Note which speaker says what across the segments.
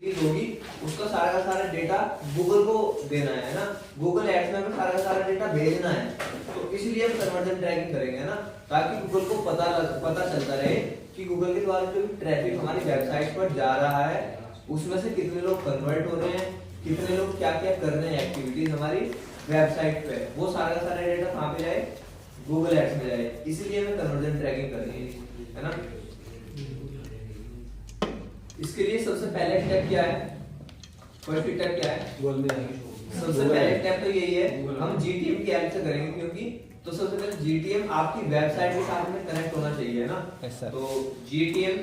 Speaker 1: होगी उसका सारा का सारा डेटा गूगल को देना है ना, गूगल एड्स में हमें सारा का सारा डेटा भेजना है। तो इसलिए हम कन्वर्जन ट्रैकिंग करेंगे ना, ताकि गूगल को पता चलता रहे कि गूगल के द्वारा जो ट्रैफिक हमारी वेबसाइट पर जा रहा है उसमें से कितने लोग कन्वर्ट हो रहे हैं, कितने लोग क्या क्या कर रहे हैं एक्टिविटीज हमारी वेबसाइट पे, वो सारा का सारा डेटा कहाँ पे जाए, गूगल एड्स में जाए। इसीलिए हमें कन्वर्जन ट्रैकिंग करनी है ना। इसके लिए सबसे पहले स्टेप क्या है, फर्स्ट स्टेप क्या है, सबसे पहले स्टेप तो यही है, हम जीटीएम की हेल्प से करेंगे, क्योंकि तो सबसे पहले जीटीएम आपकी वेबसाइट के साथ में कनेक्ट होना चाहिए ना। तो जीटीएम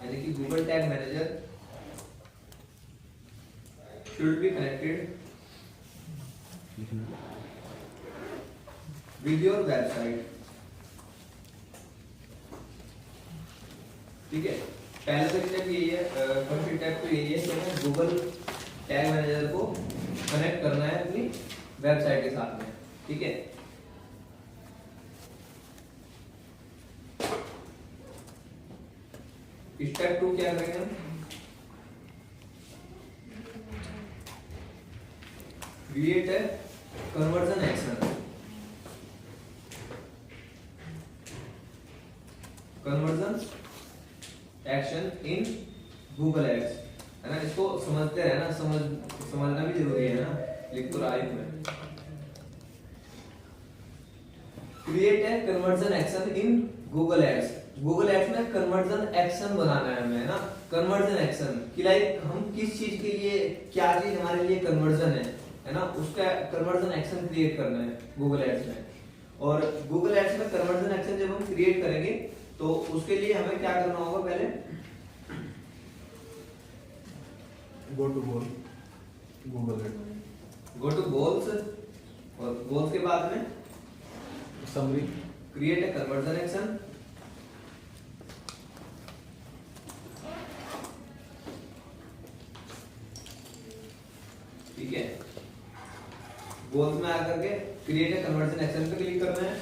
Speaker 1: यानी कि Google tag manager should be connected with your website। ठीक है, पहले तो स्टेप यही है, फर्स्ट स्टेप तो यही है कि हमें गूगल टैग मैनेजर को कनेक्ट करना है अपनी वेबसाइट के साथ में। ठीक है, स्टेप 2 क्या करेंगे हम, create a conversion action. Conversion action in Google ads है ना, इसको समझते रहना, समझना भी जरूरी है ना, लिख तो रहा हूं मैं। Create a conversion action in Google Ads, Google Ads में कन्वर्जन एक्शन बनाना है हमें, है ना। कन्वर्जन एक्शन कि लाइक हम किस चीज के लिए, क्या चीज हमारे लिए कन्वर्जन है ना, उसका कन्वर्जन एक्शन क्रिएट करना है गूगल एड्स में। और गूगल एड्स में कन्वर्जन एक्शन जब हम क्रिएट करेंगे तो उसके लिए हमें क्या करना होगा, पहले
Speaker 2: go to goal, Google
Speaker 1: go to goals, और गोल्स के बाद में
Speaker 2: summary,
Speaker 1: create a conversion action. ठीक है, गोल्स में आकर के क्रिएट ए कन्वर्जन एक्शन पे क्लिक करना है।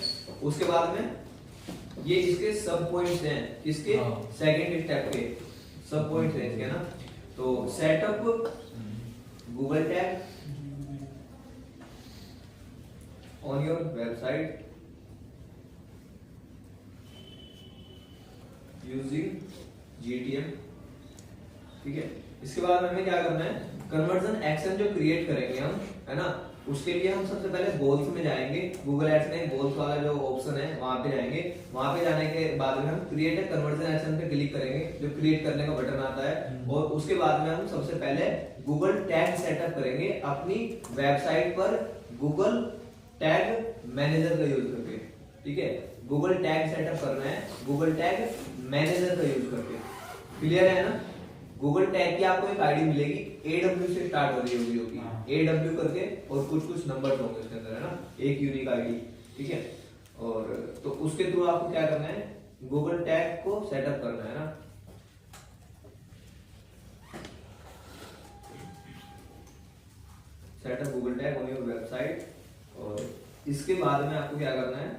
Speaker 1: उसके बाद में ये इसके सब पॉइंट्स हैं, किसके, सेकंड स्टेप के सब पॉइंट्स हैं इसके ना। तो setup Google tag on your website using GTM. ठीक है, इसके बाद हमें क्या करना है, कन्वर्जन एक्शन जो क्रिएट करेंगे हम, है ना, उसके लिए हम सबसे पहले गोल्स में जाएंगे। गूगल एड्स में गोल्स वाला जो ऑप्शन है वहां पे जाएंगे। वहां पे जाने के बाद में हम क्रिएट ए कन्वर्जन एक्शन पे क्लिक करेंगे, जो क्रिएट करने का बटन आता है। और उसके बाद में हम सबसे पहले गूगल टैग सेटअप करेंगे अपनी वेबसाइट पर गूगल टैग मैनेजर का यूज करके। ठीक है, गूगल टैग सेटअप करना है गूगल टैग मैनेजर का यूज करके। क्लियर है ना। गूगल टैग की आपको एक आईडी मिलेगी, AW से स्टार्ट हो रही होगी, AW करके, और कुछ नंबर होंगे उसके अंदर, है ना, एक यूनिक आईडी। ठीक है, और तो उसके थ्रू आपको क्या करना है, गूगल टैग को सेटअप करना है ना। Setup Google tag on your website. और इसके बाद में आपको क्या करना है,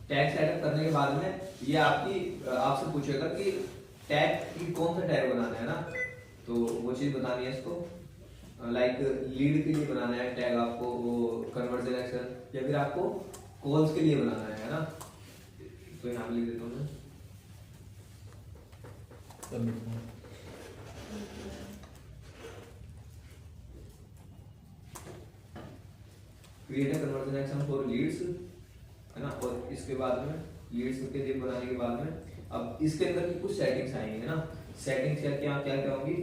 Speaker 1: टैग सेटअप करने के बाद में ये आपसे पूछेगा कि टैग की कौन सा टैग बनाना है ना, तो वो चीज बतानी है इसको। लाइक लीड के लिए बनाना है टैग आपको, वो कन्वर्जन एक्शन, या फिर आपको कॉल्स के लिए बनाना है ना। तो यहाँ लिख देता हूँ मैं, create a conversion action for leads, है ना। और इसके बाद में लीड्स के लिए बनाने के बाद में अब इसके अंदर की कुछ सेटिंग्स आएंगी, है ना। सेटिंग्स क्या क्या क्या होंगी,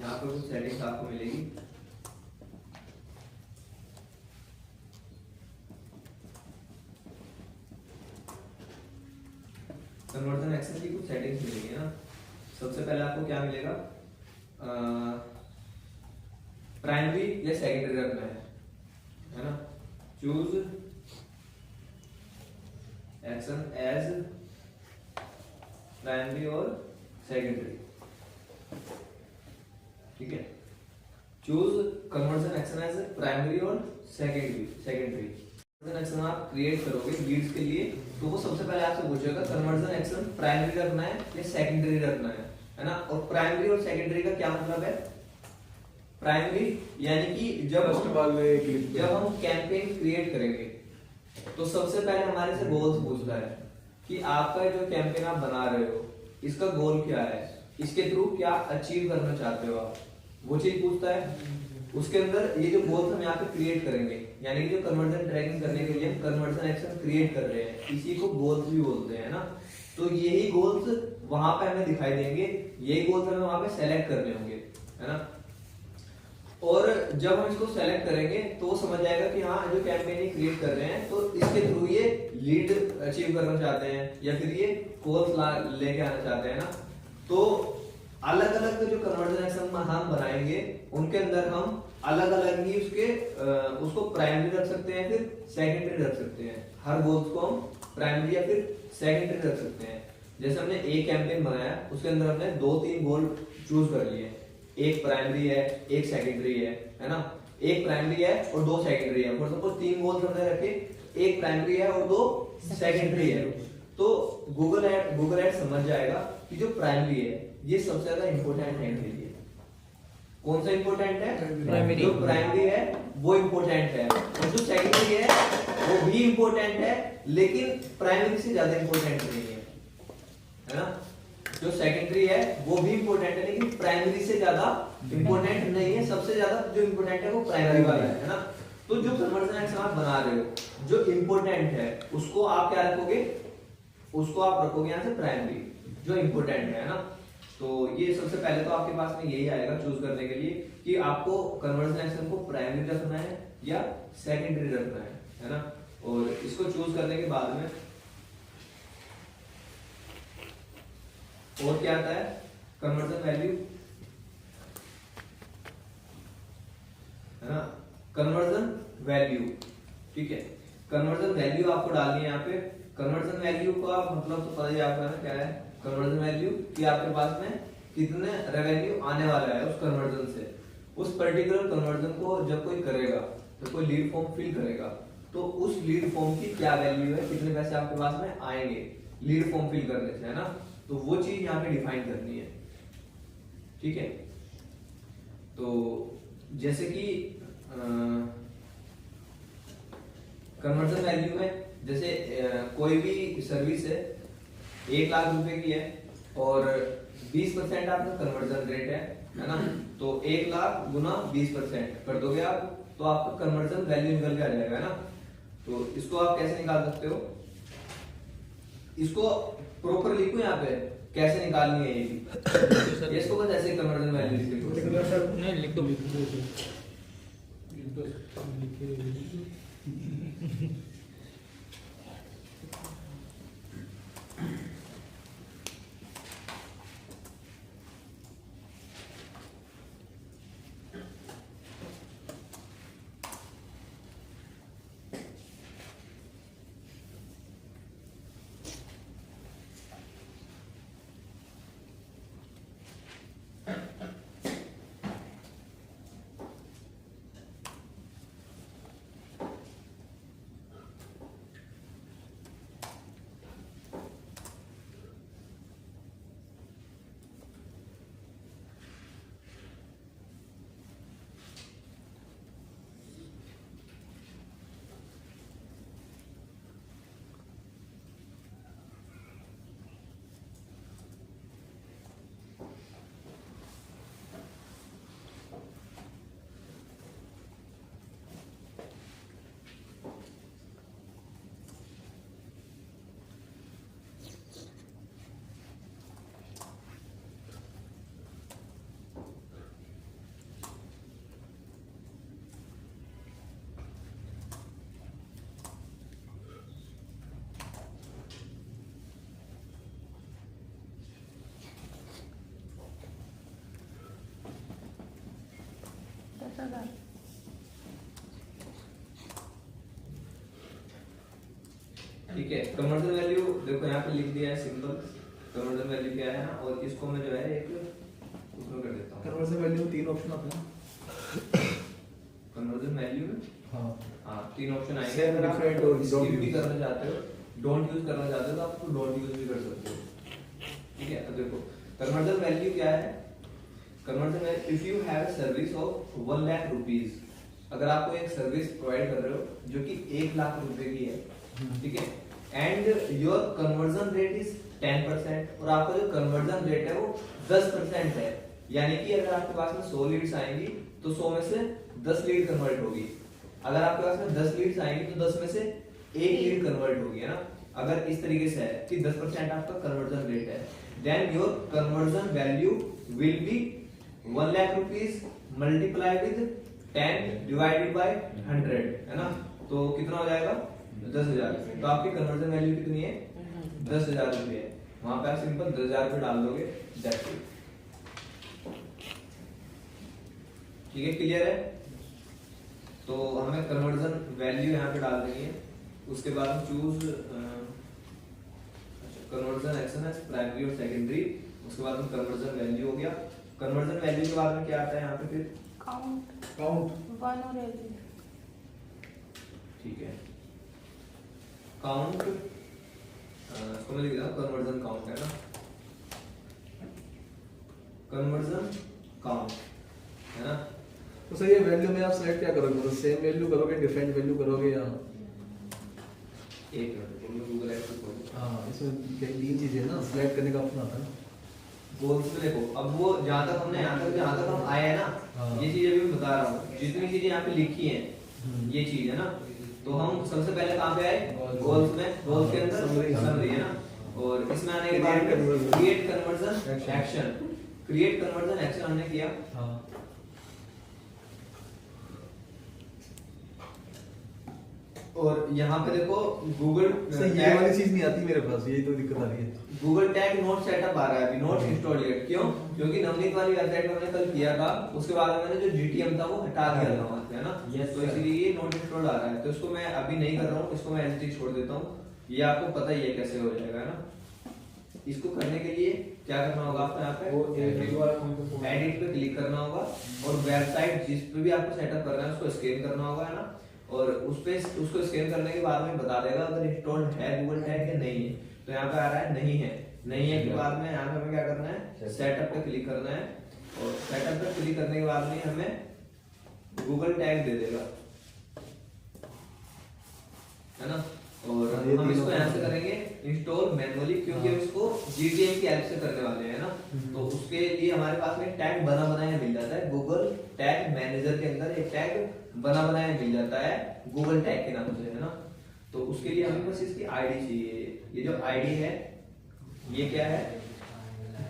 Speaker 1: यहाँ पर कुछ सेटिंग्स आपको मिलेगी। कन्वर्जन एक्शन की कुछ सेटिंग्स मिलेगी ना। सबसे पहले आपको क्या मिलेगा, प्राइमरी या सेकेंडरी रखना है ना। चूज एक्शन एज प्राइमरी और सेकेंडरी। ठीक है, choose conversion action as primary और सेकेंडरी। कन्वर्जन एक्शन आप क्रिएट करोगे लीड्स के लिए तो वो सबसे पहले आपसे पूछेगा कन्वर्जन एक्शन प्राइमरी रखना है या सेकेंडरी रखना है ना। और प्राइमरी और सेकेंडरी का क्या मतलब है? प्राइमरी यानी कि जब हम कैंपेन क्रिएट करेंगे तो सबसे पहले हमारे से गोल्स पूछता है कि आपका जो कैंपेन आप बना रहे हो इसका गोल क्या है, इसके थ्रू क्या अचीव करना चाहते हो आप, वो चीज पूछता है। उसके अंदर ये जो गोल्स हम यहाँ पे क्रिएट करेंगे, यानी कि जो कन्वर्जन ट्रैकिंग करने के लिए हम कन्वर्जन एक्शन क्रिएट कर रहे हैं, इसी को गोल्स भी बोलते हैं ना। तो यही गोल्स वहां पे हमें दिखाई देंगे, यही गोल्स हमें वहां पे सेलेक्ट करने होंगे, है ना। और जब हम इसको सेलेक्ट करेंगे तो वो समझ जाएगा कि हाँ जो कैंपेन क्रिएट कर रहे हैं तो इसके थ्रू ये लीड अचीव करना चाहते हैं या फिर ये गोल्स लेके आना चाहते हैं ना। तो अलग अलग जो कन्वर्जन एक्शन हम बनाएंगे उनके अंदर हम अलग अलग ही उसको प्राइमरी रख सकते हैं फिर सेकेंडरी रख सकते हैं। हर गोल्स को हम प्राइमरी या फिर सेकेंडरी रख सकते हैं। जैसे हमने एक कैंपेन बनाया उसके अंदर हमने 2-3 गोल चूज कर लिए, एक प्राइमरी है एक सेकेंडरी है ना। एक प्राइमरी है और 2 सेकेंडरी है। फॉर सपोज 3 गोल्स हमने रखे, एक प्राइमरी है और 2 सेकेंडरी है। तो गूगल एड समझ जाएगा कि जो प्राइमरी है ये सबसे ज्यादा इंपॉर्टेंट है इनके लिए। कौन सा इंपॉर्टेंट है? प्राइमरी। जो प्राइमरी है वो इंपॉर्टेंट है और जो सेकेंडरी है वो भी इंपॉर्टेंट है लेकिन प्राइमरी से ज्यादा इंपॉर्टेंट नहीं है ना। जो सेकेंडरी है वो भी इंपॉर्टेंट है लेकिन प्राइमरी से ज्यादा इंपॉर्टेंट नहीं है। सबसे ज्यादा जो इंपॉर्टेंट है वो प्राइमरी वाला है ना। तो जो कन्वर्जन एक्शन आप बना रहे हो जो इंपॉर्टेंट है उसको आप क्या रखोगे? उसको आप रखोगे यहाँ से प्राइमरी, जो इंपॉर्टेंट है ना। तो ये सबसे पहले तो आपके पास में यही आएगा चूज करने के लिए कि आपको कन्वर्जन एक्शन को प्राइमरी रखना है या सेकेंडरी रखना है ना। और इसको चूज करने के बाद में और क्या आता है? कन्वर्जन वैल्यू, है ना। कन्वर्जन वैल्यू, ठीक है। कन्वर्जन वैल्यू आपको डालनी है यहाँ पे। कन्वर्जन वैल्यू को आप मतलब तो पता ही आपको है क्या है कन्वर्जन वैल्यू, कि आपके पास में कितने रेवेन्यू आने वाला है उस कन्वर्जन से। उस पर्टिकुलर कन्वर्जन को जब कोई करेगा तो कोई लीड फॉर्म फिल करेगा तो उस लीड फॉर्म की क्या वैल्यू है, कितने पैसे आपके पास में आएंगे लीड फॉर्म फिल करने से, है ना। तो वो चीज यहाँ पे डिफाइन करनी है, ठीक है। तो जैसे कि कन्वर्जन वैल्यू में जैसे कोई भी सर्विस है 1 लाख रुपए की है और 20% आपका कन्वर्जन रेट है ना। तो 1 लाख गुना 20% कर दोगे आप तो आपका कन्वर्जन वैल्यू निकल के आ जाएगा, है ना। तो इसको आप कैसे निकाल सकते हो? इसको प्रॉपर लिखो यहाँ पे कैसे निकालनी है ये इसको बस ऐसे कन्वर्जन वैल्यू लिखो।
Speaker 3: नहीं लिख दो।
Speaker 1: ठीक है। कन्वर्जन वैल्यू देखो यहाँ पे लिख दिया है सिंपल कन्वर्जन वैल्यू क्या है ना। और इसको मैं जो है एक उसमें कर देता हूँ।
Speaker 2: कन्वर्जन वैल्यू 3 ऑप्शन आते हैं।
Speaker 1: कन्वर्जन वैल्यू में
Speaker 2: हाँ
Speaker 1: 3 ऑप्शन आएंगे।
Speaker 2: Same,
Speaker 1: अगर आप
Speaker 2: different और
Speaker 1: skip
Speaker 2: don't
Speaker 1: भी
Speaker 2: use।
Speaker 1: करना चाहते हो डोंट यूज करना चाहते हो तो आप डोंट यूज भी कर सकते हो, ठीक है। अब देखो कन्वर्जन वैल्यू क्या है। Conversion value, if you have service of 1 lakh rupees, अगर आपको एक सर्विस प्रोवाइड कर रहे हो जो कि 1 लाख रुपए की है, ठीक है, and your conversion rate is 10%, और आपका जो कन्वर्जन रेट है वो 10% है, यानी कि अगर आपके पास में 100 लीड्स आएंगी तो 100 में से 10 लीड कन्वर्ट होगी। अगर आपके पास में 10 लीड्स आएंगी तो 10 में से 1 लीड कन्वर्ट होगी, है ना। अगर इस तरीके से है कि 10% आपका कन्वर्जन रेट है, then your conversion value will be 1 lakh rupees multiply with 10 divided by 100, है ना। तो कितना हो जाएगा 10,000। तो आपकी कन्वर्जन वैल्यू कितनी है 10,000 रुपये है। वहां पे आप सिंपल 10,000 रुपये डाल दोगे, दैट्स इट, ठीक है, क्लियर है। तो हमें कन्वर्जन वैल्यू यहाँ पे डाल देनी है। उसके बाद हम चूज कन्वर्जन एक्शन है प्राइमरी और सेकेंडरी। उसके बाद हम कन्वर्जन वैल्यू हो गया। कन्वर्जन वैल्यू के बाद में क्या आता है यहाँ पे फिर
Speaker 3: काउंट 1 और एवरी,
Speaker 1: ठीक है। काउंट इसको मैं लिख रहा हूँ कन्वर्जन काउंट, है ना, कन्वर्जन काउंट, है ना।
Speaker 2: तो सर ये वैल्यू में आप सेलेक्ट क्या करोगे, मतलब सेम वैल्यू करोगे, डिफरेंट वैल्यू करोगे, या
Speaker 1: एक मिनट गूगल एड्स को खोलो।
Speaker 2: हाँ इसमें कई 3 चीजें हैं ना, सिलेक्ट करने का ऑप्शन आता है ना।
Speaker 1: गोल्स में देखो, अब वो जहाँ तक हमने जहाँ तक हम आए हैं ना,
Speaker 2: हाँ।
Speaker 1: ये चीजें भी मैं बता रहा हूँ, जितनी चीजें यहाँ पे लिखी हैं ये चीज है ना। तो हम सबसे पहले कहाँ पे आए, गोल्स में। गोल्स के अंदर समरी है ना, और इसमें आने के बाद create conversion action, create conversion action हमने किया।
Speaker 2: हाँ
Speaker 1: और यहाँ पे देखो गूगल
Speaker 2: सर ये वाली चीज नहीं आती मेरे पास, यही तो दिक्कत आ रही है।
Speaker 1: गूगल टैग नोट सेटअप आ रहा है अभी, नोट इंस्टॉल येट। क्यों? क्योंकि नवनीत वाली वेबसाइट में मैंने कल किया था, उसके बाद में मैंने जो जीटीएम था वो हटा दिया था वहां से, है ना। तो इसीलिए ये नोट इंस्टॉल आ रहा है, तो इसको मैं अभी नहीं कर रहा हूँ, इसको मैं एज छोड़ देता हूँ। ये आपको पता ही है कैसे हो जाएगा, है ना। इसको करने के लिए क्या करना होगा आपको, यहाँ पे एडिट पे क्लिक करना होगा, और वेबसाइट जिस पे भी आपको सेटअप करना है उसको स्कैन करना होगा, है ना। और उस पे उसको स्कैन करने के बाद में बता देगा अगर इंस्टॉल्ड है गूगल टैग या नहीं है। तो यहाँ पे आ रहा है नहीं है, नहीं है के बाद में यहाँ पे हमें क्या करना है, सेटअप पे क्लिक करना है, और सेटअप पे क्लिक करने के बाद में हमें गूगल टैग दे देगा, है ना। और हम इसको यहाँ से करेंगे इंस्टॉल मैनुअली, क्योंकि हम इसको जीटीएम की हेल्प से करने वाले हैं ना। तो उसके लिए हमारे पास में टैग बना बनाया मिल जाता है, गूगल टैग मैनेजर के अंदर एक टैग बना बनाया मिल जाता है गूगल टैग के नाम से, है ना। तो उसके लिए हमें बस इसकी आईडी चाहिए। ये जो आईडी है ये क्या है,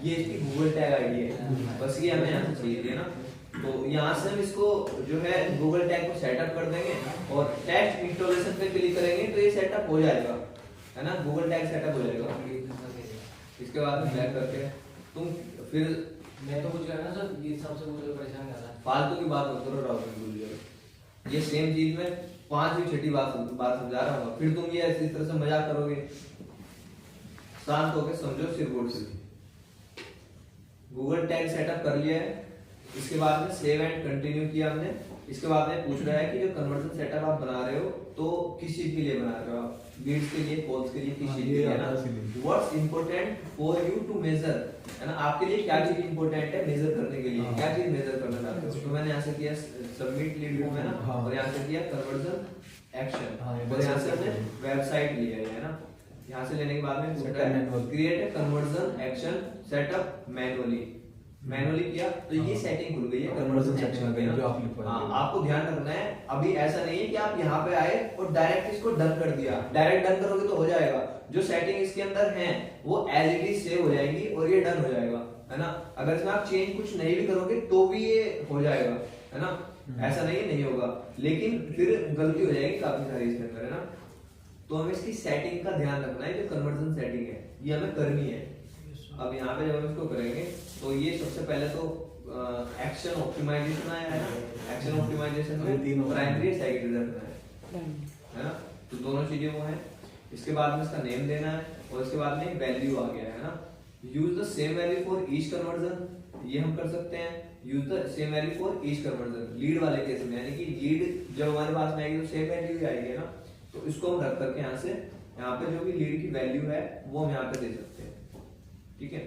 Speaker 1: ये इसकी गूगल टैग आईडी है, बस ये हमें यहाँ से चाहिए थी ना। तो यहाँ से हम इसको जो है गूगल टैग को सेटअप कर देंगे, और टेक्स्ट इंस्टॉलेशन पे क्लिक करेंगे तो ये सेटअप हो जाएगा, है ना। गूगल टैग सेटअप हो जाएगा। इसके बाद में बैक करके तुम फिर
Speaker 4: मैं तो कुछ करना सर, ये सबसे मुझे परेशान कर रहा है।
Speaker 1: फालतू की बात मत करो, राउटिंग भूल जाओ। ये सेम चीज में 5वीं 6ठी बात समझा रहा हूँ, फिर तुम ये इस तरह से मजाक करोगे। शांत होकर समझो, सिर बोर्ड से। गूगल टैग सेटअप कर लिया है, इसके बाद में सेव एंड कंटिन्यू किया हमने। इसके बाद में पूछ रहा है कि जो कन्वर्जन सेटअप आप बना रहे हो तो किस चीज के लिए बना रहे हो आप, लीड्स के लिए, कॉल्स के लिए, किस चीज के लिए, है ना। What's important for you to measure, है ना। आपके लिए क्या चीज इंपॉर्टेंट है मेजर करने के लिए, क्या चीज मेजर करना चाहते हो। तो मैंने यहाँ से किया सबमिट लीड है ना, और यहाँ से किया कन्वर्जन एक्शन, और यहाँ से हमने वेबसाइट लिया है ना। यहाँ से लेने के बाद में create a conversion action setup manually किया, तो ये सेटिंग खुल गई है कन्वर्जन सेक्शन में जो आप लिखवा। हाँ, आपको ध्यान रखना है, अभी ऐसा नहीं है कि आप यहाँ पे आए और डायरेक्ट इसको डन कर दिया। डायरेक्ट डन करोगे तो हो जाएगा, जो सेटिंग इसके अंदर है वो एज इट इज सेव हो जाएगी और ये डन हो जाएगा, है ना। अगर इसमें आप चेंज कुछ नहीं भी करोगे तो भी ये हो जाएगा, है ना। ऐसा नहीं होगा, लेकिन फिर गलती हो जाएगी काफी सारी इसके अंदर, है ना। तो हमें इसकी सेटिंग का ध्यान रखना है, जो कन्वर्जन सेटिंग है ये हमें करनी है। अब यहाँ पे जब हम इसको करेंगे तो ये सबसे पहले तो एक्शन ऑप्टिमाइजेशन आया है ना। एक्शन ऑप्टिमाइजेशन में प्राइमरी सेकेंडरी रखना है ना। तो दोनों चीजें वो हैं। इसके बाद में इसका नेम देना है, और इसके बाद में वैल्यू आ गया है ना। Use the same value for each conversion, ये हम कर सकते हैं। Use the same value for each conversion lead वाले केस में, यानी कि लीड जब हमारे पास में आएगी तो सेम वैल्यू ही आएगी ना। तो इसको हम रख करके यहाँ से यहाँ पे जो भी लीड की वैल्यू है वो हम यहाँ पे दे सकते हैं, ठीक है।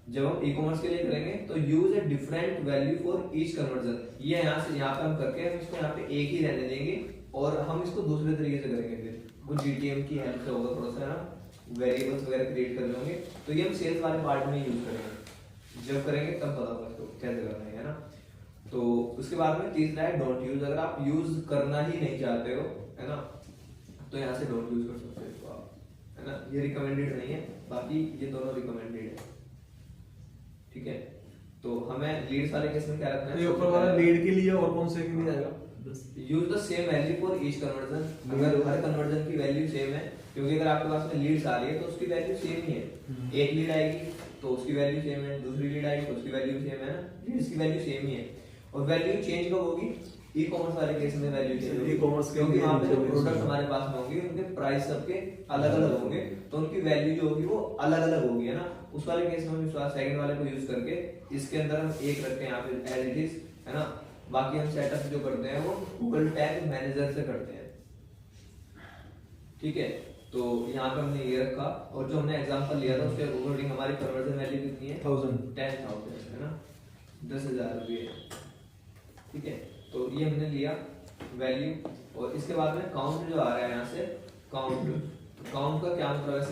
Speaker 1: जब हम ई कॉमर्स के लिए करेंगे तो use a different value for each conversion, ये यहाँ से यहाँ पे हम करके हम इसको यहाँ पे एक ही रहने देंगे और हम इसको दूसरे तरीके से करेंगे, फिर कुछ जीटीएम की हेल्प से होगा थोड़ा सा, है ना, वेरिएबल्स वगैरह क्रिएट कर लेंगे। तो ये हम सेल्स वाले पार्ट में यूज करेंगे, जब करेंगे तब पता होगा इसको कैसे करना है ना। तो उसके बाद में तीसरा है डोंट यूज, अगर आप यूज करना ही नहीं चाहते हो, है ना, तो यहाँ से डोंट यूज कर सकते हो इसको आप, है ना। ये रिकमेंडेड नहीं है, बाकी ये दोनों रिकमेंडेड है, ठीक है। तो हमें लीड्स वाले केस में क्या रखना है,
Speaker 2: ये ऊपर वाला लीड के लिए और कौन से के लिए आएगा?
Speaker 1: Use the same value for each conversion, अगर हर कन्वर्जन की वैल्यू सेम है, क्योंकि अगर आपके पास में लीड्स आ रही है तो उसकी वैल्यू सेम ही है। एक लीड आएगी तो उसकी वैल्यू सेम है, दूसरी लीड आएगी तो उसकी वैल्यू सेम है ना, लीड्स की वैल्यू सेम ही है। और वैल्यू चेंज कब होगी, ई कॉमर्स वाले केस में वैल्यू चेंज होगी,
Speaker 2: ई कॉमर्स
Speaker 1: क्योंकि वहां पे जो प्रोडक्ट हमारे पास में होंगे उनके प्राइस सबके अलग अलग होंगे, तो उनकी वैल्यू जो होगी वो अलग अलग होगी, है ना। उस वाले केस में हम सेकंड वाले को यूज करके इसके अंदर हम एक रखते हैं यहाँ पे एज इट इज, है ना। बाकी हम सेटअप जो करते हैं वो गूगल टैग मैनेजर से करते हैं, ठीक है। तो यहाँ पे हमने ये रखा, और जो हमने एग्जांपल लिया था उसके अकॉर्डिंग हमारी कन्वर्जन वैल्यू कितनी है, 10,000 है ना, 10,000 रुपये, ठीक है। तो ये हमने लिया वैल्यू, और इसके बाद में काउंट जो आ रहा है यहाँ से, काउंट का क्या मतलब है,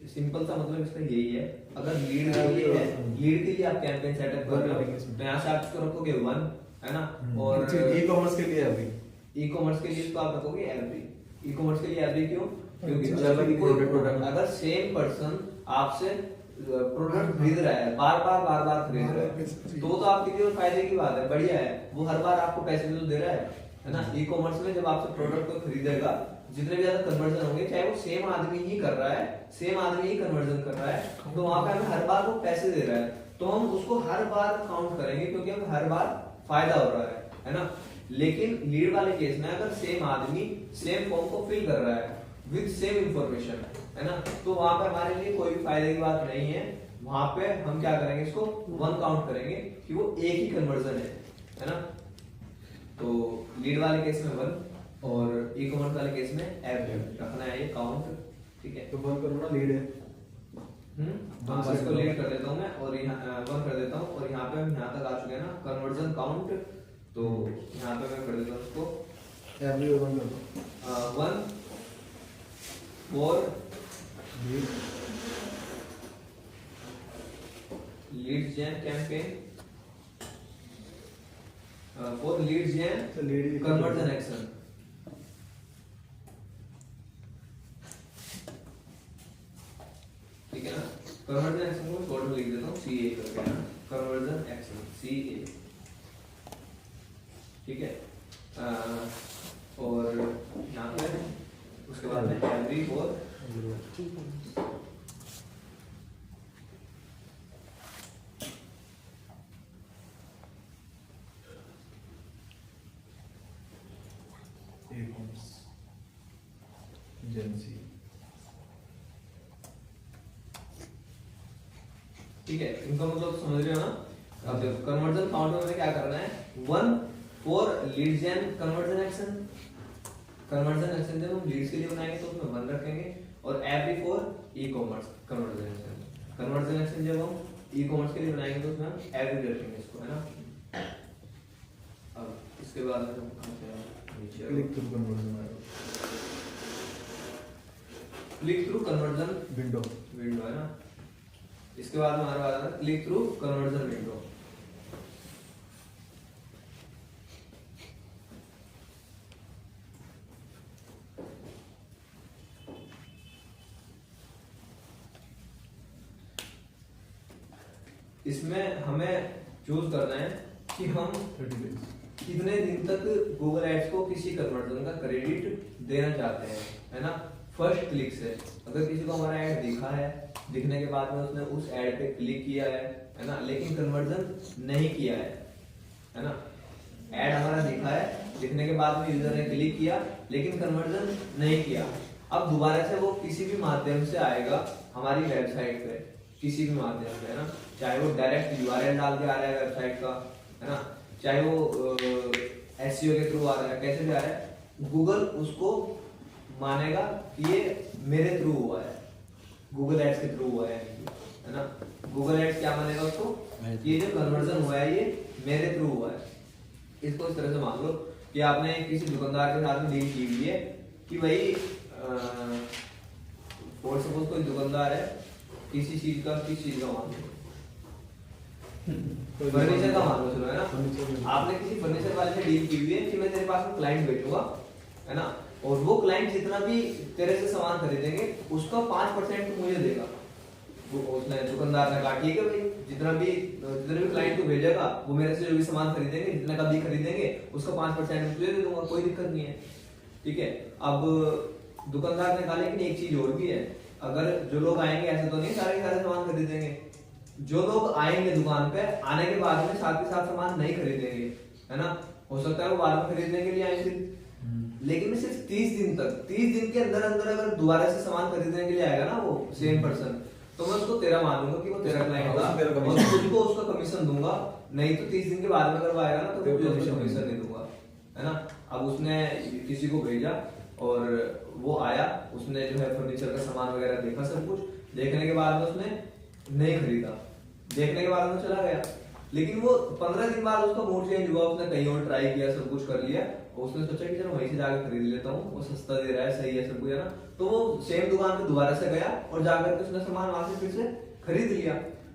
Speaker 1: सिंपल सा मतलब इसका यही है, अगर लीड के लिए है, लीड के लिए आप कैंपेन सेटअप कर रहे हो तो यहाँ से आप इसको रखोगे 1, है ना। और
Speaker 2: ई कॉमर्स के लिए अभी
Speaker 1: ई कॉमर्स के लिए इसको आप रखोगे एवरी, ई कॉमर्स के लिए एवरी क्यों, क्योंकि
Speaker 2: अलग प्रोडक्ट
Speaker 1: अगर सेम पर्सन आपसे प्रोडक्ट खरीद रहा है, बार बार खरीद रहा है, तो आपके लिए फायदे की बात है, बढ़िया है, वो हर बार आपको पैसे तो दे रहा है ना। ई कॉमर्स में जब आपसे प्रोडक्ट को खरीदेगा, जितने भी ज्यादा कन्वर्जन होंगे, चाहे वो सेम आदमी ही कर रहा है, सेम आदमी ही कन्वर्जन कर रहा है, तो वहां पे हमें हर बार वो पैसे दे रहा है, तो हम उसको हर बार काउंट करेंगे, क्योंकि हमें हर बार फायदा हो रहा है ना। लेकिन लीड वाले केस में अगर सेम आदमी सेम फॉर्म को फिल कर रहा है विद सेम इंफॉर्मेशन, है ना, तो वहां पे हमारे लिए कोई भी फायदे की बात नहीं है। वहां पे हम क्या करेंगे, इसको 1 काउंट करेंगे कि वो एक ही कन्वर्जन है ना। तो लीड वाले केस में 1 और ई कॉमर्स वाले केस में एवरेज रखना है ये काउंट, ठीक है।
Speaker 2: तो 1 करो ना, लीड है,
Speaker 1: हाँ, इसको लीड कर देता हूँ मैं, और यहाँ 1 कर देता हूँ, और यहाँ पे हम यहाँ तक आ चुके हैं ना, कन्वर्जन काउंट, तो यहाँ पे मैं कर देता हूँ उसको
Speaker 2: एवरी 1 कर दो,
Speaker 1: 1 for lead gen campaign, for lead gen conversion action, ठीक है ना। कन्वर्जन एक्शन को शॉर्ट में लिख देता हूँ CA करके, ना, कन्वर्जन एक्शन CA, ठीक है। और यहाँ पे उसके बाद में every for
Speaker 2: e commerce agency,
Speaker 1: ठीक है। इनका मतलब समझ रहे हो ना। अब देखो कन्वर्जन काउंट में हमें क्या करना है, 1 for lead gen conversion action, conversion action जब हम लीड्स के लिए बनाएंगे तो उसमें 1 रखेंगे, और every for e commerce conversion action, conversion action जब हम ई कॉमर्स के लिए बनाएंगे तो उसमें हम एवरी रखेंगे इसको, है ना। अब इसके बाद में नीचे
Speaker 2: क्लिक थ्रू कन्वर्जन आएगा,
Speaker 1: क्लिक थ्रू कन्वर्जन
Speaker 2: विंडो
Speaker 1: है ना। इसके बाद हमारे पास है क्लिक थ्रू कन्वर्जन विंडो, इसमें हमें चूज करना है कि हम
Speaker 2: 30 डेज
Speaker 1: कितने दिन तक गूगल एड्स को किसी कन्वर्जन का क्रेडिट देना चाहते हैं, है ना। फर्स्ट क्लिक से अगर किसी को हमारा ऐड दिखा है, दिखने के बाद में उसने उस ऐड पे क्लिक किया है ना, लेकिन कन्वर्जन नहीं किया है ना। ऐड हमारा दिखा है, दिखने के बाद में यूजर ने क्लिक किया लेकिन कन्वर्जन नहीं किया, अब दोबारा से वो किसी भी माध्यम से आएगा हमारी वेबसाइट पे, किसी भी माध्यम से, है ना, चाहे वो डायरेक्ट URL डाल के आ रहा है वेबसाइट का, है ना, चाहे वो SEO के थ्रू आ रहा है, कैसे भी आ रहा है, गूगल उसको मानेगा कि ये मेरे थ्रू हुआ है, गूगल एड्स के थ्रू हुआ है ना। गूगल एड्स क्या मानेगा उसको, ये जो कन्वर्जन हुआ है ये मेरे थ्रू हुआ है। इसको इस तरह से मान लो कि आपने किसी दुकानदार के साथ में डील की हुई है कि भाई फॉर सपोज कोई दुकानदार है किसी चीज का, किस चीज का मान लो, फर्नीचर का मान लो चलो, है ना। आपने किसी फर्नीचर वाले से डील की हुई है कि मैं तेरे पास में क्लाइंट भेजूंगा, है ना, और वो क्लाइंट जितना भी तेरे से सामान खरीदेंगे उसका 5% मुझे देगा। वो उसने दुकानदार ने कहा ठीक है भाई, जितना भी क्लाइंट को भेजेगा वो मेरे से जो भी सामान खरीदेंगे, जितना का भी खरीदेंगे उसका 5% तुझे दे दूंगा, कोई दिक्कत नहीं है, ठीक है। अब दुकानदार ने कहा लेकिन एक चीज और भी है, अगर जो लोग आएंगे ऐसे तो नहीं सारे के सारे सामान खरीदेंगे, जो लोग आएंगे दुकान पे आने के बाद में साथ के साथ सामान नहीं खरीदेंगे, है ना, हो सकता है वो बाद में खरीदने के लिए आए फिर, लेकिन मैं सिर्फ 30 दिन तक, 30 दिन के अंदर अंदर अगर दोबारा से सामान खरीदने के लिए आएगा ना वो सेम पर्सन, तो मैं उसको तेरा मानूंगा कि वो तेरा क्लाइंट था और तुझको उसका कमीशन दूंगा। नहीं तो 30 दिन के बाद में अगर वो आएगा ना तो तुझे उसका कमीशन नहीं दूंगा, है ना। अब उसने किसी को भेजा और वो आया, उसने जो है फर्नीचर का सामान वगैरह देखा, सब कुछ देखने के बाद में उसने नहीं खरीदा, देखने के बाद में चला गया, लेकिन वो 15 दिन बाद उसका मूड चेंज हुआ, उसने कहीं और ट्राई किया, सब कुछ कर लिया और उसने सोचा कि चलो वहीं से जाकर खरीद लेता हूँ, वो सस्ता दे रहा है, सही है सब कुछ, है ना। तो वो सेम दुकान पे दोबारा से गया और जाकर के उसने सामान वहां से फिर से खरीद लिया।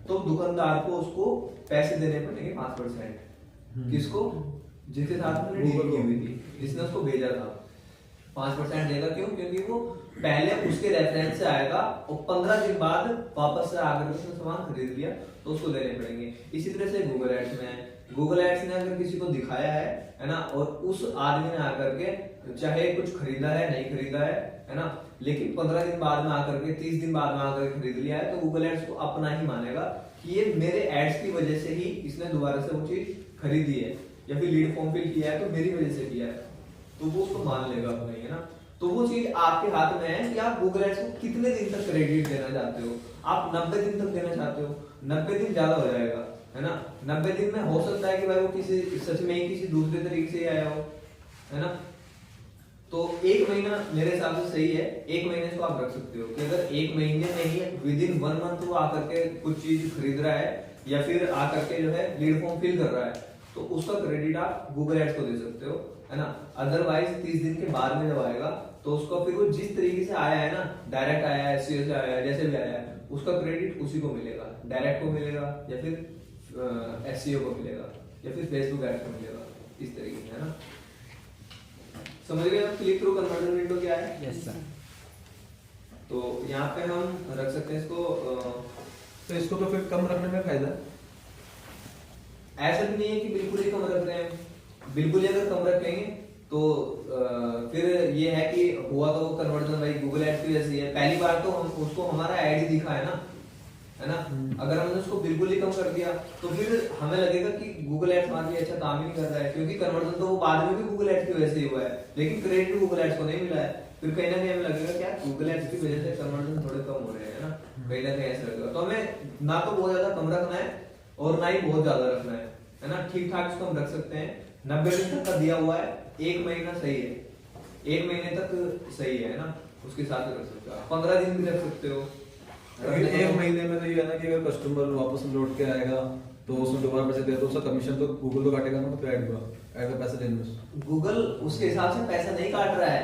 Speaker 1: तो दुकानदार को उसको पैसे देने पड़ेंगे 5%। किसको, जिसके साथ में डील की हुई थी, जिसने उसको भेजा था, 5% देगा। क्यों? क्योंकि वो पहले उसके रेफरेंस से आएगा और 15 दिन बाद वापस से आकर उसने सामान खरीद लिया तो उसको देने पड़ेंगे। इसी तरह से गूगल एड्स में है, गूगल एड्स ने अगर किसी को दिखाया है ना, और उस आदमी ने आकर के चाहे कुछ खरीदा है नहीं खरीदा है ना, लेकिन 15 दिन बाद में आकर के 30 दिन बाद में आकर के खरीद लिया है, तो गूगल एड्स को अपना ही मानेगा कि ये मेरे एड्स की वजह से ही इसने दोबारा से वो चीज खरीदी है, या फिर लीड फॉर्म फिल किया है तो मेरी वजह से किया है, तो वो उसको मान लेगा अपना ही, है ना। तो वो चीज आपके हाथ में है कि आप गूगल एड्स को कितने दिन तक क्रेडिट देना चाहते हो। आप 90 दिन तक देना चाहते हो, 90 दिन ज्यादा हो जाएगा, है ना। 90 दिन में हो सकता है कि भाई वो किसी सच में ही किसी दूसरे तरीके से आया हो, है ना। तो 1 महीना मेरे हिसाब से सही है, 1 महीने को आप रख सकते हो कि अगर 1 महीने में ही विदिन 1 मंथ वो आकर के कुछ चीज खरीद रहा है या फिर आकर के जो है लीड फॉर्म फिल कर रहा है, तो उसका क्रेडिट आप गूगल एड्स को दे सकते हो, है ना। अदरवाइज 30 दिन के बाद में जब आएगा तो उसको फिर वो जिस तरीके से आया है ना, डायरेक्ट आया है, एसईओ से आया है, जैसे भी आया है, उसका क्रेडिट उसी को मिलेगा, डायरेक्ट को मिलेगा या फिर एसईओ को मिलेगा या फिर फेसबुक एड्स को मिलेगा, इस तरीके से, है ना। समझ गए आप क्लिक थ्रू कन्वर्जन विंडो क्या है?
Speaker 5: Yes sir.
Speaker 1: तो यहाँ पे हम रख सकते हैं इसको,
Speaker 2: तो इसको तो फिर कम रखने में फायदा है?
Speaker 1: ऐसा भी नहीं है कि बिल्कुल ही कम रख रहे हैं, बिल्कुल ही अगर कम रखेंगे तो फिर ये है कि हुआ तो कन्वर्जन भाई गूगल एड्स की वजह से है। पहली बार तो हम उसको हमारा ऐड ही दिखा है ना, अगर हमने उसको बिल्कुल ही कम कर दिया तो फिर हमें लगेगा कि गूगल एड्स हमारे लिए अच्छा काम ही नहीं कर रहा है, क्योंकि कन्वर्जन तो वो बाद में भी गूगल एड्स की वजह से ही हुआ है, लेकिन क्रेडिट गूगल एड्स को नहीं मिला है। फिर कहीं ना कहीं हमें लगेगा क्या गूगल एड्स की वजह से कन्वर्जन थोड़े कम हो रहे हैं, है ना, कहीं ना कहीं ऐसा लगेगा। तो हमें ना तो बहुत ज्यादा कम रखना है और ना ही बहुत ज्यादा रखना है ना, ठीक ठाक इसको हम रख सकते हैं। 90 दिन तक का दिया हुआ है, 1 महीना सही है, 1 महीने तक सही है ना, उसके साथ रख सकते हो। 15 दिन भी रख सकते हो।
Speaker 2: अगर 1 महीने में तो ये है ना कि अगर कस्टमर वापस लौट के आएगा तो उसमें दोबारा पैसे दे तो उसका कमीशन तो गूगल तो काटेगा ना, तो ऐड का पैसा देने में
Speaker 1: गूगल उसके हिसाब से पैसा नहीं काट रहा है,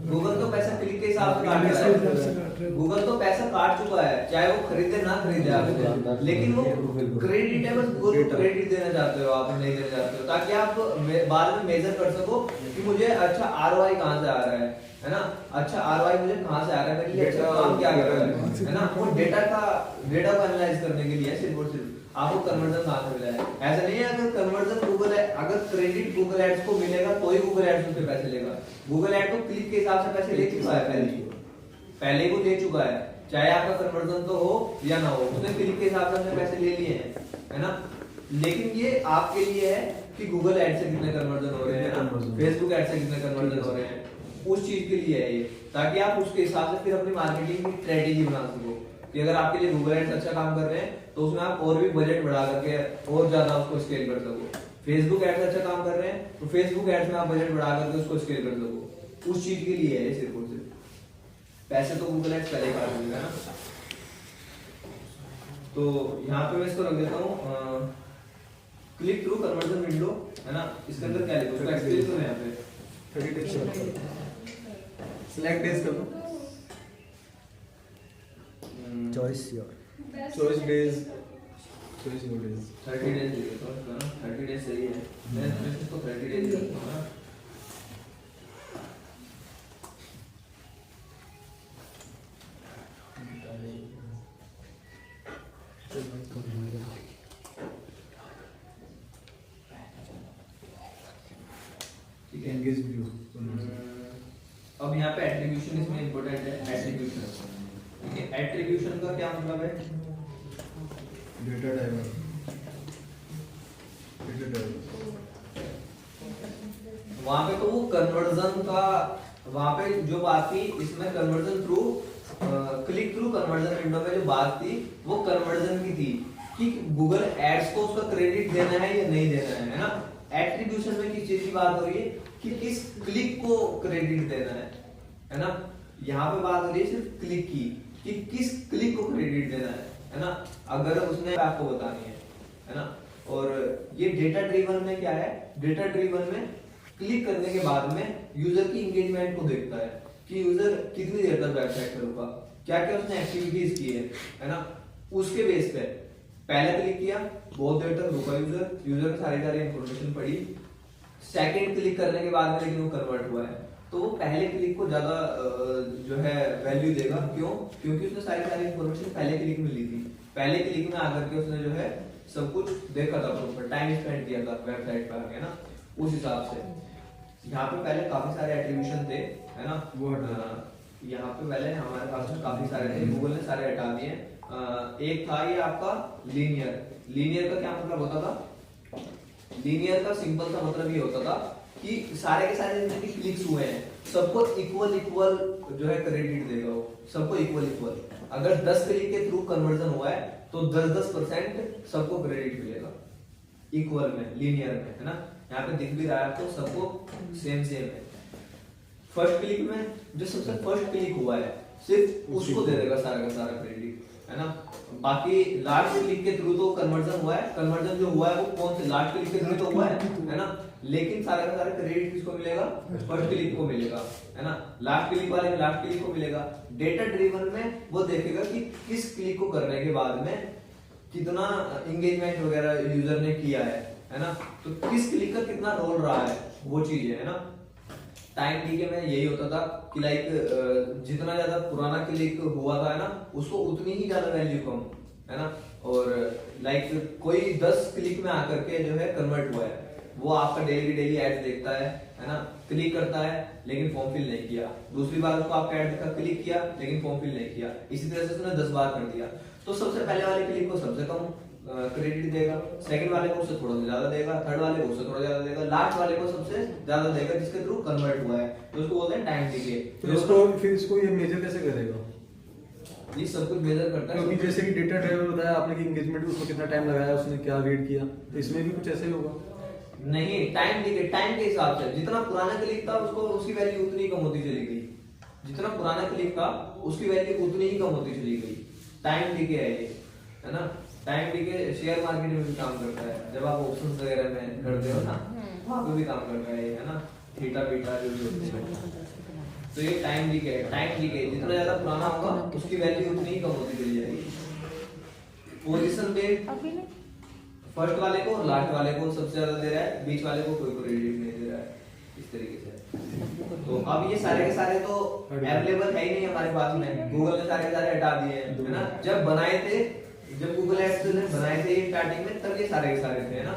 Speaker 1: गूगल तो पैसा क्लिक के हिसाब से काट रहा है, गूगल तो पैसा काट चुका है, चाहे वो खरीदे ना खरीदे आपसे, लेकिन वो क्रेडिट है, बस गूगल को क्रेडिट देना चाहते हो आप, नहीं देना चाहते हो, ताकि आप बाद में मेजर कर सको कि मुझे अच्छा आरओआई कहां से आ रहा है ना, अच्छा आरओआई मुझे कहां से आ रहा है, मेरे लिए अच्छा काम क्या कर रहा है ना। वो डेटा को एनालाइज करने के लिए सिर्फ और सिर्फ आपको कन्वर्जन कहां से मिला है। ऐसा नहीं है अगर कन्वर्जन गूगल है, अगर क्रेडिट गूगल एड्स को मिलेगा तो ही गूगल एड्स उनसे पैसे लेगा। गूगल एड तो क्लिक के हिसाब से पैसे ले चुका है, पहले वो ले चुका है, चाहे आपका कन्वर्जन तो हो या ना हो, उसने क्लिक के हिसाब से पैसे ले लिए हैं, है ना। लेकिन ये आपके लिए है कि गूगल एड से कितने कन्वर्जन हो रहे हैं, फेसबुक एड से कितने कन्वर्जन हो रहे हैं, उस चीज के लिए है ये, ताकि आप उसके हिसाब से फिर अपनी मार्केटिंग की स्ट्रेटेजी बना सको कि अगर आपके लिए गूगल एड्स अच्छा काम कर रहे हैं तो उसमें आप और भी बजट बढ़ा करके और ज्यादा उसको स्केल कर सको। फेसबुक एड्स अच्छा काम कर रहे हैं तो फेसबुक एड्स में आप बजट बढ़ा करके उसको स्केल कर सको, उस चीज के लिए है सिर्फ और सिर्फ। पैसे तो गूगल एड्स पहले काट देगा ना। तो यहाँ पे मैं इसको रख देता हूँ क्लिक थ्रू कन्वर्जन विंडो, है ना। इसके अंदर क्या लिखो, उसका एक्सप्लेन करो यहाँ पे।
Speaker 2: 30 डेज सिलेक्ट डेज कर लो,
Speaker 5: choice your,
Speaker 2: choice days, choice your days.
Speaker 1: 30 days लिखे तो है ना, 30 डेज सही है। मैं इसको 30 डेज लिखता हूँ ना। ठीक है,
Speaker 2: एंगेज व्यू।
Speaker 1: अब यहाँ पे एट्रीब्यूशन इसमें इंपॉर्टेंट है। एट्रीब्यूशन, ठीक है। एट्रीब्यूशन का क्या मतलब है?
Speaker 2: Data typer, data typer.
Speaker 1: वहां पे तो वो कन्वर्जन का, वहां पे जो बात थी इसमें conversion through click through conversion window में जो बात थी वो कन्वर्जन की थी कि गूगल एड्स को उसका क्रेडिट देना है या नहीं देना है ना। एट्रीब्यूशन में किस चीज की बात हो रही है कि किस क्लिक को क्रेडिट देना है ना। यहाँ पे बात हो रही है सिर्फ क्लिक की कि किस क्लिक को क्रेडिट देना है ना। अगर उसने आपको बतानी है ना। और ये डेटा ड्रिवन में क्या है, डेटा ड्रिवन में क्लिक करने के बाद में यूजर की एंगेजमेंट को देखता है कि यूजर कितनी देर तक वेबसाइट पर रुका, क्या क्या उसने एक्टिविटीज की है ना। उसके बेस पे पहले क्लिक किया, बहुत देर तक रुका यूजर, यूजर की सारी इंफॉर्मेशन पड़ी। सेकंड क्लिक करने के बाद में लेकिन वो कन्वर्ट हुआ है, तो वो पहले क्लिक को ज्यादा जो है वैल्यू देगा। क्यों? क्योंकि उसने सारी इंफॉर्मेशन पहले क्लिक में ली थी। पहले क्लिक में आकर के उसने जो है सब कुछ देखा था, प्रॉपर टाइम स्पेंड किया था वेबसाइट पर आके ना। उस हिसाब से यहाँ पे पहले काफी सारे एट्रीब्यूशन थे, है ना।
Speaker 2: वो
Speaker 1: यहाँ पे पहले हमारे पास में काफी सारे थे, गूगल ने सारे हटा दिए। एक था ये आपका लीनियर। लीनियर का क्या मतलब होता था? लीनियर का सिंपल सा मतलब ये होता था कि सारे के सारे जितने क्लिक्स हुए हैं सबको इक्वल इक्वल जो है क्रेडिट देगा वो, सबको इक्वल इक्वल। अगर 10 क्लिक के थ्रू कन्वर्जन हुआ है तो 10% सबको क्रेडिट मिलेगा इक्वल में, लीनियर में, है ना। यहाँ पे दिख भी रहा है तो सबको सेम है। फर्स्ट क्लिक में जो सबसे फर्स्ट क्लिक हुआ है सिर्फ उसको दे देगा सारा का सारा क्रेडिट, है ना। बाकी लास्ट क्लिक के थ्रू तो कन्वर्जन हुआ है, कन्वर्जन जो हुआ है वो कौन से लास्ट क्लिक के थ्रू तो हुआ है ना। लेकिन सारा का सारा क्रेडिट किसको मिलेगा? फर्स्ट क्लिक को मिलेगा, है ना। लास्ट क्लिक वाले में लास्ट क्लिक को मिलेगा। डेटा ड्रिवन में वो देखेगा कि किस क्लिक को करने के बाद में कितना एंगेजमेंट वगैरह यूजर ने किया है ना। तो किस क्लिक का कितना रोल रहा है वो चीज है ना। टाइम डी के में यही होता था कि लाइक जितना ज्यादा पुराना क्लिक हुआ था, है ना, उसको उतनी ही ज्यादा वैल्यू कम, है ना। और लाइक कोई 10 क्लिक में आकर के जो है कन्वर्ट हुआ है, वो आपका डेली एड्स देखता है ना, क्लिक करता है लेकिन फॉर्म फिल नहीं किया। दूसरी बार उसको आपका एड देखा, क्लिक किया लेकिन फॉर्म फिल नहीं किया। इसी तरह से उसने 10 बार कर दिया। तो सबसे पहले वाले क्लिक को सबसे कम क्रेडिट देगा, सेकंड वाले को उससे थोड़ा ज्यादा देगा, थर्ड वाले को उससे थोड़ा ज्यादा देगा, लास्ट वाले को सबसे ज्यादा देगा जिसके थ्रू कन्वर्ट हुआ है। तो उसको बोलते हैं टाइम डिले।
Speaker 2: तो इसको फिर इसको ये मेजर कैसे करेगा?
Speaker 1: ये सब कुछ मेजर करता है
Speaker 2: क्योंकि जैसे कि डेटा ड्राइवर बताया आपने कि एंगेजमेंट उसमें कितना टाइम लगाया, उसने क्या वेट किया, तो इसमें भी कुछ ऐसे ही होगा।
Speaker 1: नहीं, टाइम डिले, टाइम के हिसाब से जितना पुराना क्लिक था उसको उसकी वैल्यू उतनी कम होती चली गई। जितना पुराना क्लिक था उसकी वैल्यू उतनी ही कम होती चली गई। टाइम डिले है ये, है ना। टाइम डिले शेयर मार्केट में भी काम करता है, जब आप ऑप्शंस वगैरह में करते हो ना वहां पे भी काम करता है ना। थीटा बीटा जो भी होते हैं, तो ये टाइम डिले है। टाइम डिले जितना ज्यादा पुराना होगा उसकी वैल्यू उतनी ही कम होती चली जाएगी। पोजीशन पे फर्स्ट वाले को और लास्ट वाले को सबसे ज्यादा दे रहा है, बीच वाले को कोई क्रेडिट नहीं दे रहा है, इस तरीके से। तो अब ये सारे के सारे तो अवेलेबल है ही नहीं हमारे पास में, गूगल ने सारे के सारे हटा दिए हैं, है ना। जब बनाए थे, जब गूगल एड्स ने बनाए थे स्टार्टिंग में, तब ये सारे के सारे थे, है ना।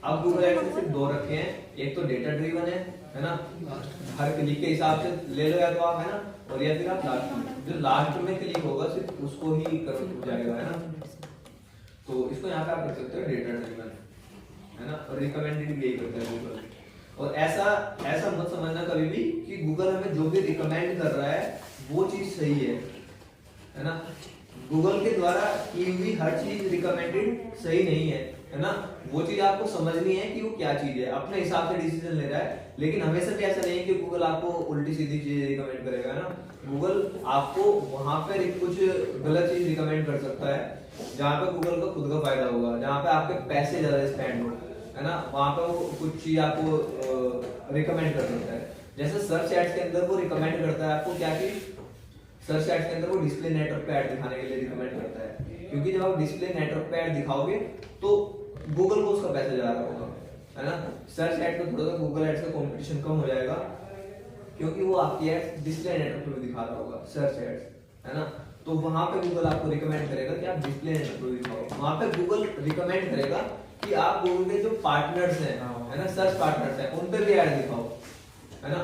Speaker 1: अब गूगल एड्स ने सिर्फ 2 रखे हैं, एक तो डेटा ड्रिवन है ना, हर क्लिक के हिसाब से ले लो या तो आप, है ना, और या फिर आप लास्ट में, जो लास्ट में क्लिक होगा सिर्फ उसको ही कर जाएगा, है ना। तो इसको यहाँ पे आप लिख सकते हो डेटा ड्रिवन, है ना। और रिकमेंडेड भी यही करता है गूगल। और ऐसा मत समझना कभी भी कि गूगल हमें जो भी रिकमेंड कर रहा है वो चीज सही है ना। गूगल के द्वारा की हुई हर चीज रिकमेंडेड सही नहीं है ना। वो चीज आपको समझनी है कि वो क्या चीज है, अपने हिसाब से डिसीजन ले रहा है। लेकिन हमेशा भी ऐसा नहीं है कि गूगल आपको उल्टी सीधी चीज रिकमेंड करेगा ना। गूगल आपको वहां पे कुछ गलत चीज रिकमेंड कर सकता है जहाँ पे गूगल का खुद का फायदा होगा, जहाँ पे आपके पैसे ज्यादा स्पेंड हो, है ना, वहां पे वो कुछ चीज आपको रिकमेंड कर सकता है। जैसे सर्च एड्स के अंदर वो रिकमेंड करता है आपको क्या चीज, सर्च एड्स के अंदर वो डिस्प्ले नेटवर्क पे ऐड दिखाने के लिए रिकमेंड करता है, क्योंकि जब आप डिस्प्ले नेटवर्क पे ऐड दिखाओगे तो गूगल को उसका पैसा जा रहा होगा, है ना। सर्च एड पे थोड़ा सा गूगल एड्स का कंपटीशन कम हो जाएगा, क्योंकि वो आपकी एड्स डिस्प्ले नेटवर्क पे दिखा रहा होगा, सर्च एड्स, है ना। तो वहां पे गूगल आपको रिकमेंड करेगा कि आप डिस्प्ले नेटवर्क पे दिखाओ। वहां पे गूगल रिकमेंड करेगा कि आप गूगल के जो पार्टनर्स हैं, है ना, सर्च पार्टनर्स हैं, उन पे भी ऐड दिखाओ, है ना,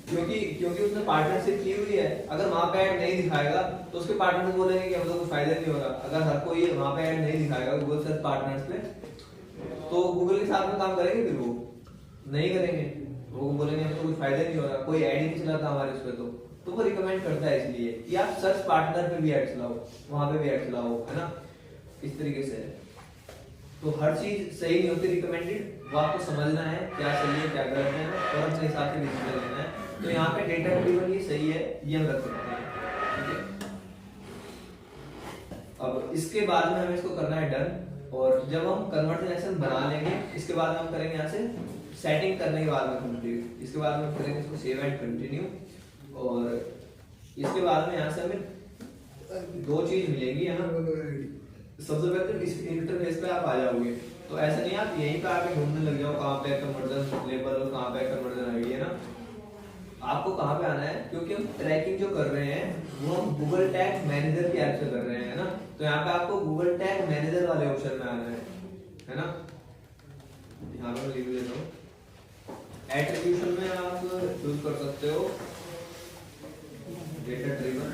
Speaker 1: क्योंकि उसने पार्टनरशिप की हुई है। अगर वहां पे ऐड नहीं दिखाएगा तो उसके पार्टनर्स बोलेंगे कि हमको कोई फायदा नहीं होगा। अगर हर कोई वहां पे ऐड नहीं दिखाएगा गूगल सर्च पार्टनर्स पे, तो गूगल के साथ में काम करेंगे, फिर वो नहीं करेंगे, वो बोलेंगे हमको कोई फायदा नहीं होगा, कोई ऐड ही नहीं चलाता हमारे उस पे। तो वो रिकमेंड करता है इसलिए कि आप सर्च पार्टनर पे भी ऐड चलाओ, वहां पे भी ऐड चलाओ, है ना, इस तरीके से। तो हर चीज सही नहीं होती रिकमेंडेड, वो आपको समझना है क्या सही है क्या गलत है और अपने हिसाब से डिसीजन लेना है। तो यहाँ पे डेटा ड्रिवन ये सही है, ये हम रख सकते हैं, ठीक है। अब इसके बाद में हमें इसको करना है डन, और जब हम कन्वर्जन एक्शन बना लेंगे इसके बाद हम करेंगे यहाँ से सेटिंग करने के बाद में कंप्लीट। इसके बाद में करेंगे इसको सेव एंड कंटिन्यू, और इसके बाद में यहाँ से हमें दो चीज मिलेगी, है ना। सबसे पहले तो इस इंटरफेस पे आप आ जाओगे, तो ऐसा नहीं आप यहीं पे आके ढूंढने लग जाओ कहाँ पे कन्वर्जन लेबल और कहाँ पे कन्वर्जन आईडी, है ना। आपको कहाँ पे आना है, क्योंकि हम ट्रैकिंग जो कर रहे हैं वो हम गूगल टैग मैनेजर की ऐप से कर रहे हैं, है ना। तो यहाँ पे आपको गूगल टैग मैनेजर वाले ऑप्शन में आना है ना। यहाँ पे मैं लिख देता हूँ, एट्रीब्यूशन में आप चूज कर सकते हो डेटा ड्रिवन,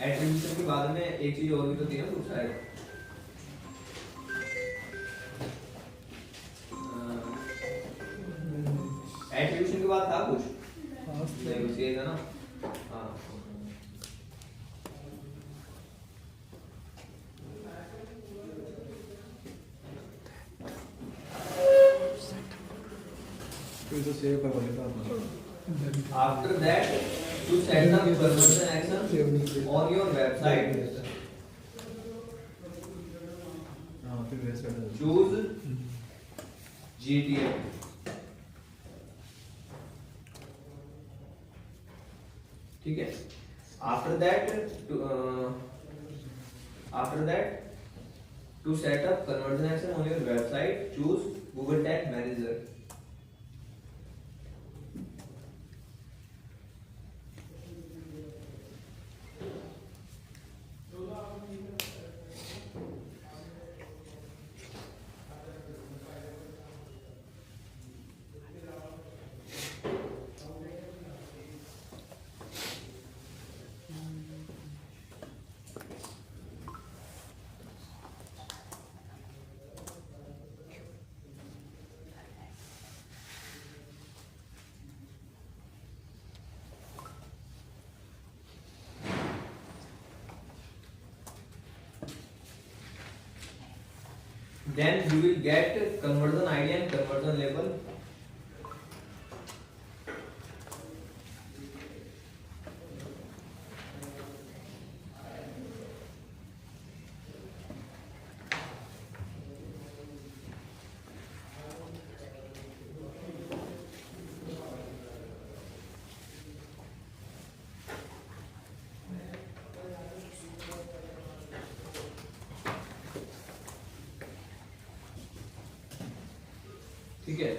Speaker 1: एट्रीब्यूशन के बाद में एक चीज और भी तो थी ना कुछ शायद, एट्रीब्यूशन के बाद था कुछ नहीं, कुछ ये था ना। हाँ,
Speaker 2: तो सेव कर बोलेगा
Speaker 1: after that to set up conversion action on your website,
Speaker 2: हां फिर वेबसाइट
Speaker 1: choose GTM, ठीक है। after that to set up conversion action on your website choose Google Tag Manager, then you will get conversion ID and conversion label. ठीक है,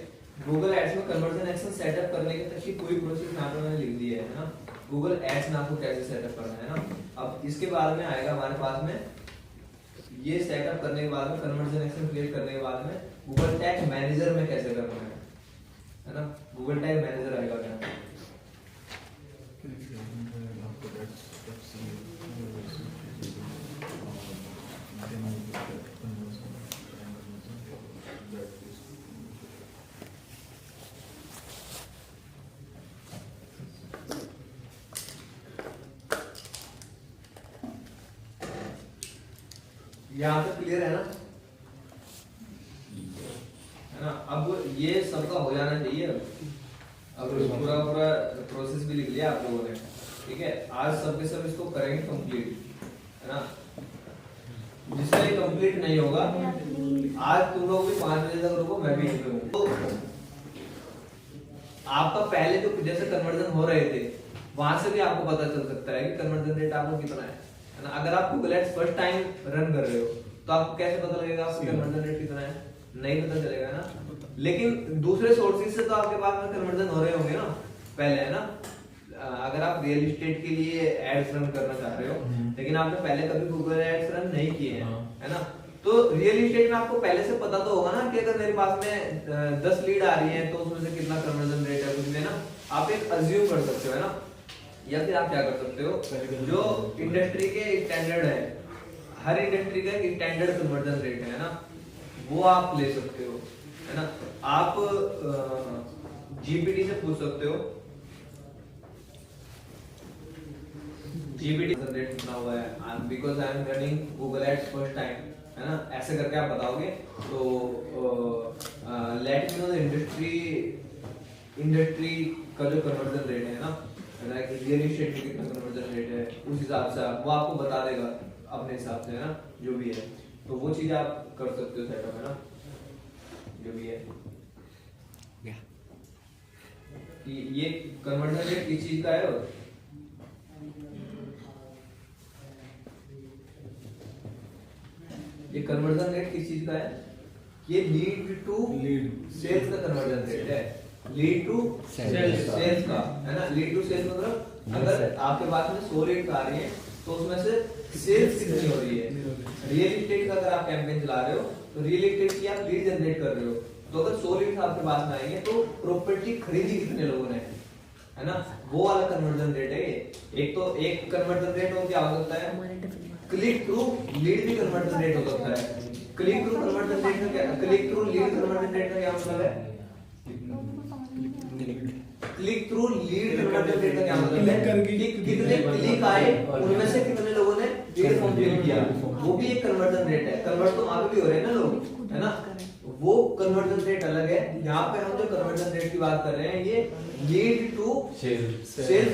Speaker 1: Google Ads में conversion action setup करने के तक की पूरी प्रोसेस यहाँ पे मैंने लिख दी है ना। गूगल एड्स में आपको कैसे सेटअप करना है ना। अब इसके बाद में आएगा हमारे पास में ये सेटअप करने के बाद में कन्वर्जन एक्शन क्रिएट करने के बाद में गूगल टैग मैनेजर में कैसे करना है ना। गूगल टैग मैनेजर आएगा यहाँ यहाँ पे क्लियर है ना? है ना? अब ये सबका हो जाना चाहिए। अब पूरा पूरा प्रोसेस भी लिख लिया आप लोगों ने, ठीक है? आज सब के सब इसको करेंगे कंप्लीट, है ना? जिसका ये कंप्लीट नहीं होगा, आज तुम लोग भी 5 बजे तक रुको, मैं भी यहीं पे हूँ। तो आपका पहले जो जैसे कन्वर्जन हो रहे थे, वहां से भी आपको पता चल सकता है कि कन्वर्जन रेट आपको कितना है ना? अगर आप Google Ads first time run कर रहे हो तो आपको कैसे पता लगेगा आपका कन्वर्जन रेट कितना है? नहीं पता चलेगा ना। लेकिन दूसरे सोर्सेज से तो आपके पास में कन्वर्जन हो रहे होंगे ना पहले, है ना? अगर आप रियल एस्टेट के लिए एड्स रन करना चाह रहे हो, लेकिन आपने पहले कभी गूगल एड्स रन नहीं किए हैं, है ना? तो रियल एस्टेट में आपको पहले से पता तो होगा ना कि अगर मेरे पास में 10 लीड आ रही है तो उसमें से कितना कन्वर्जन रेट है कुछ में, ना? आप एक अज्यूम कर सकते हो, है ना? या फिर आप क्या कर सकते हो, जो इंडस्ट्री के स्टैंडर्ड है, हर इंडस्ट्री का एक स्टैंडर्ड कन्वर्जन रेट है ना, वो आप ले सकते हो, है ना? आप जीपीटी से पूछ सकते हो जीपीटी रेट कितना हुआ है, because I am running Google Ads first time, है ना? ऐसे करके आप बताओगे तो let me know the industry का जो कन्वर्जन रेट है ना, रियल एस्टेट में कितना कन्वर्जन रेट है, उस हिसाब से वो आपको बता देगा अपने हिसाब से, है ना? जो भी है तो वो चीज आप कर सकते हो सेटअप, है ना? जो भी है कि ये कन्वर्जन रेट किस चीज का है, ये कन्वर्जन रेट किस चीज का है? ये लीड टू सेल्स का कन्वर्जन रेट है, लीड टू सेल्स का, है ना? लीड टू सेल्स मतलब अगर आपके पास में 100 लीड आ रही है तो उसमें से सेल्स कितनी हो रही है? रियल एस्टेट का अगर आप कैंपेन चला रहे हो तो रियल एस्टेट की आप लीड जनरेट कर रहे हो, तो अगर 100 लीड आपके पास में आएंगे तो प्रॉपर्टी खरीदी कितने लोगों ने, है ना? वो वाला कन्वर्जन रेट है ये। एक तो एक कन्वर्जन रेट हो क्या हो सकता है, क्लिक थ्रू लीड भी कन्वर्जन रेट हो सकता है। क्लिक थ्रू कन्वर्जन रेट का क्या, click through lead conversion rate का क्या मतलब है? Click through lead conversion rate का क्या मतलब है कि कितने क्लिक आए उनमें से कितने लोगों ने लीड फॉर्म फिल किया, वो भी एक कन्वर्जन रेट है। कन्वर्ट तो वहां पे भी हो रहे हैं ना लोग, है ना? वो कन्वर्जन रेट अलग है। यहाँ पे हम जो कन्वर्जन रेट की बात कर रहे हैं ये lead to sale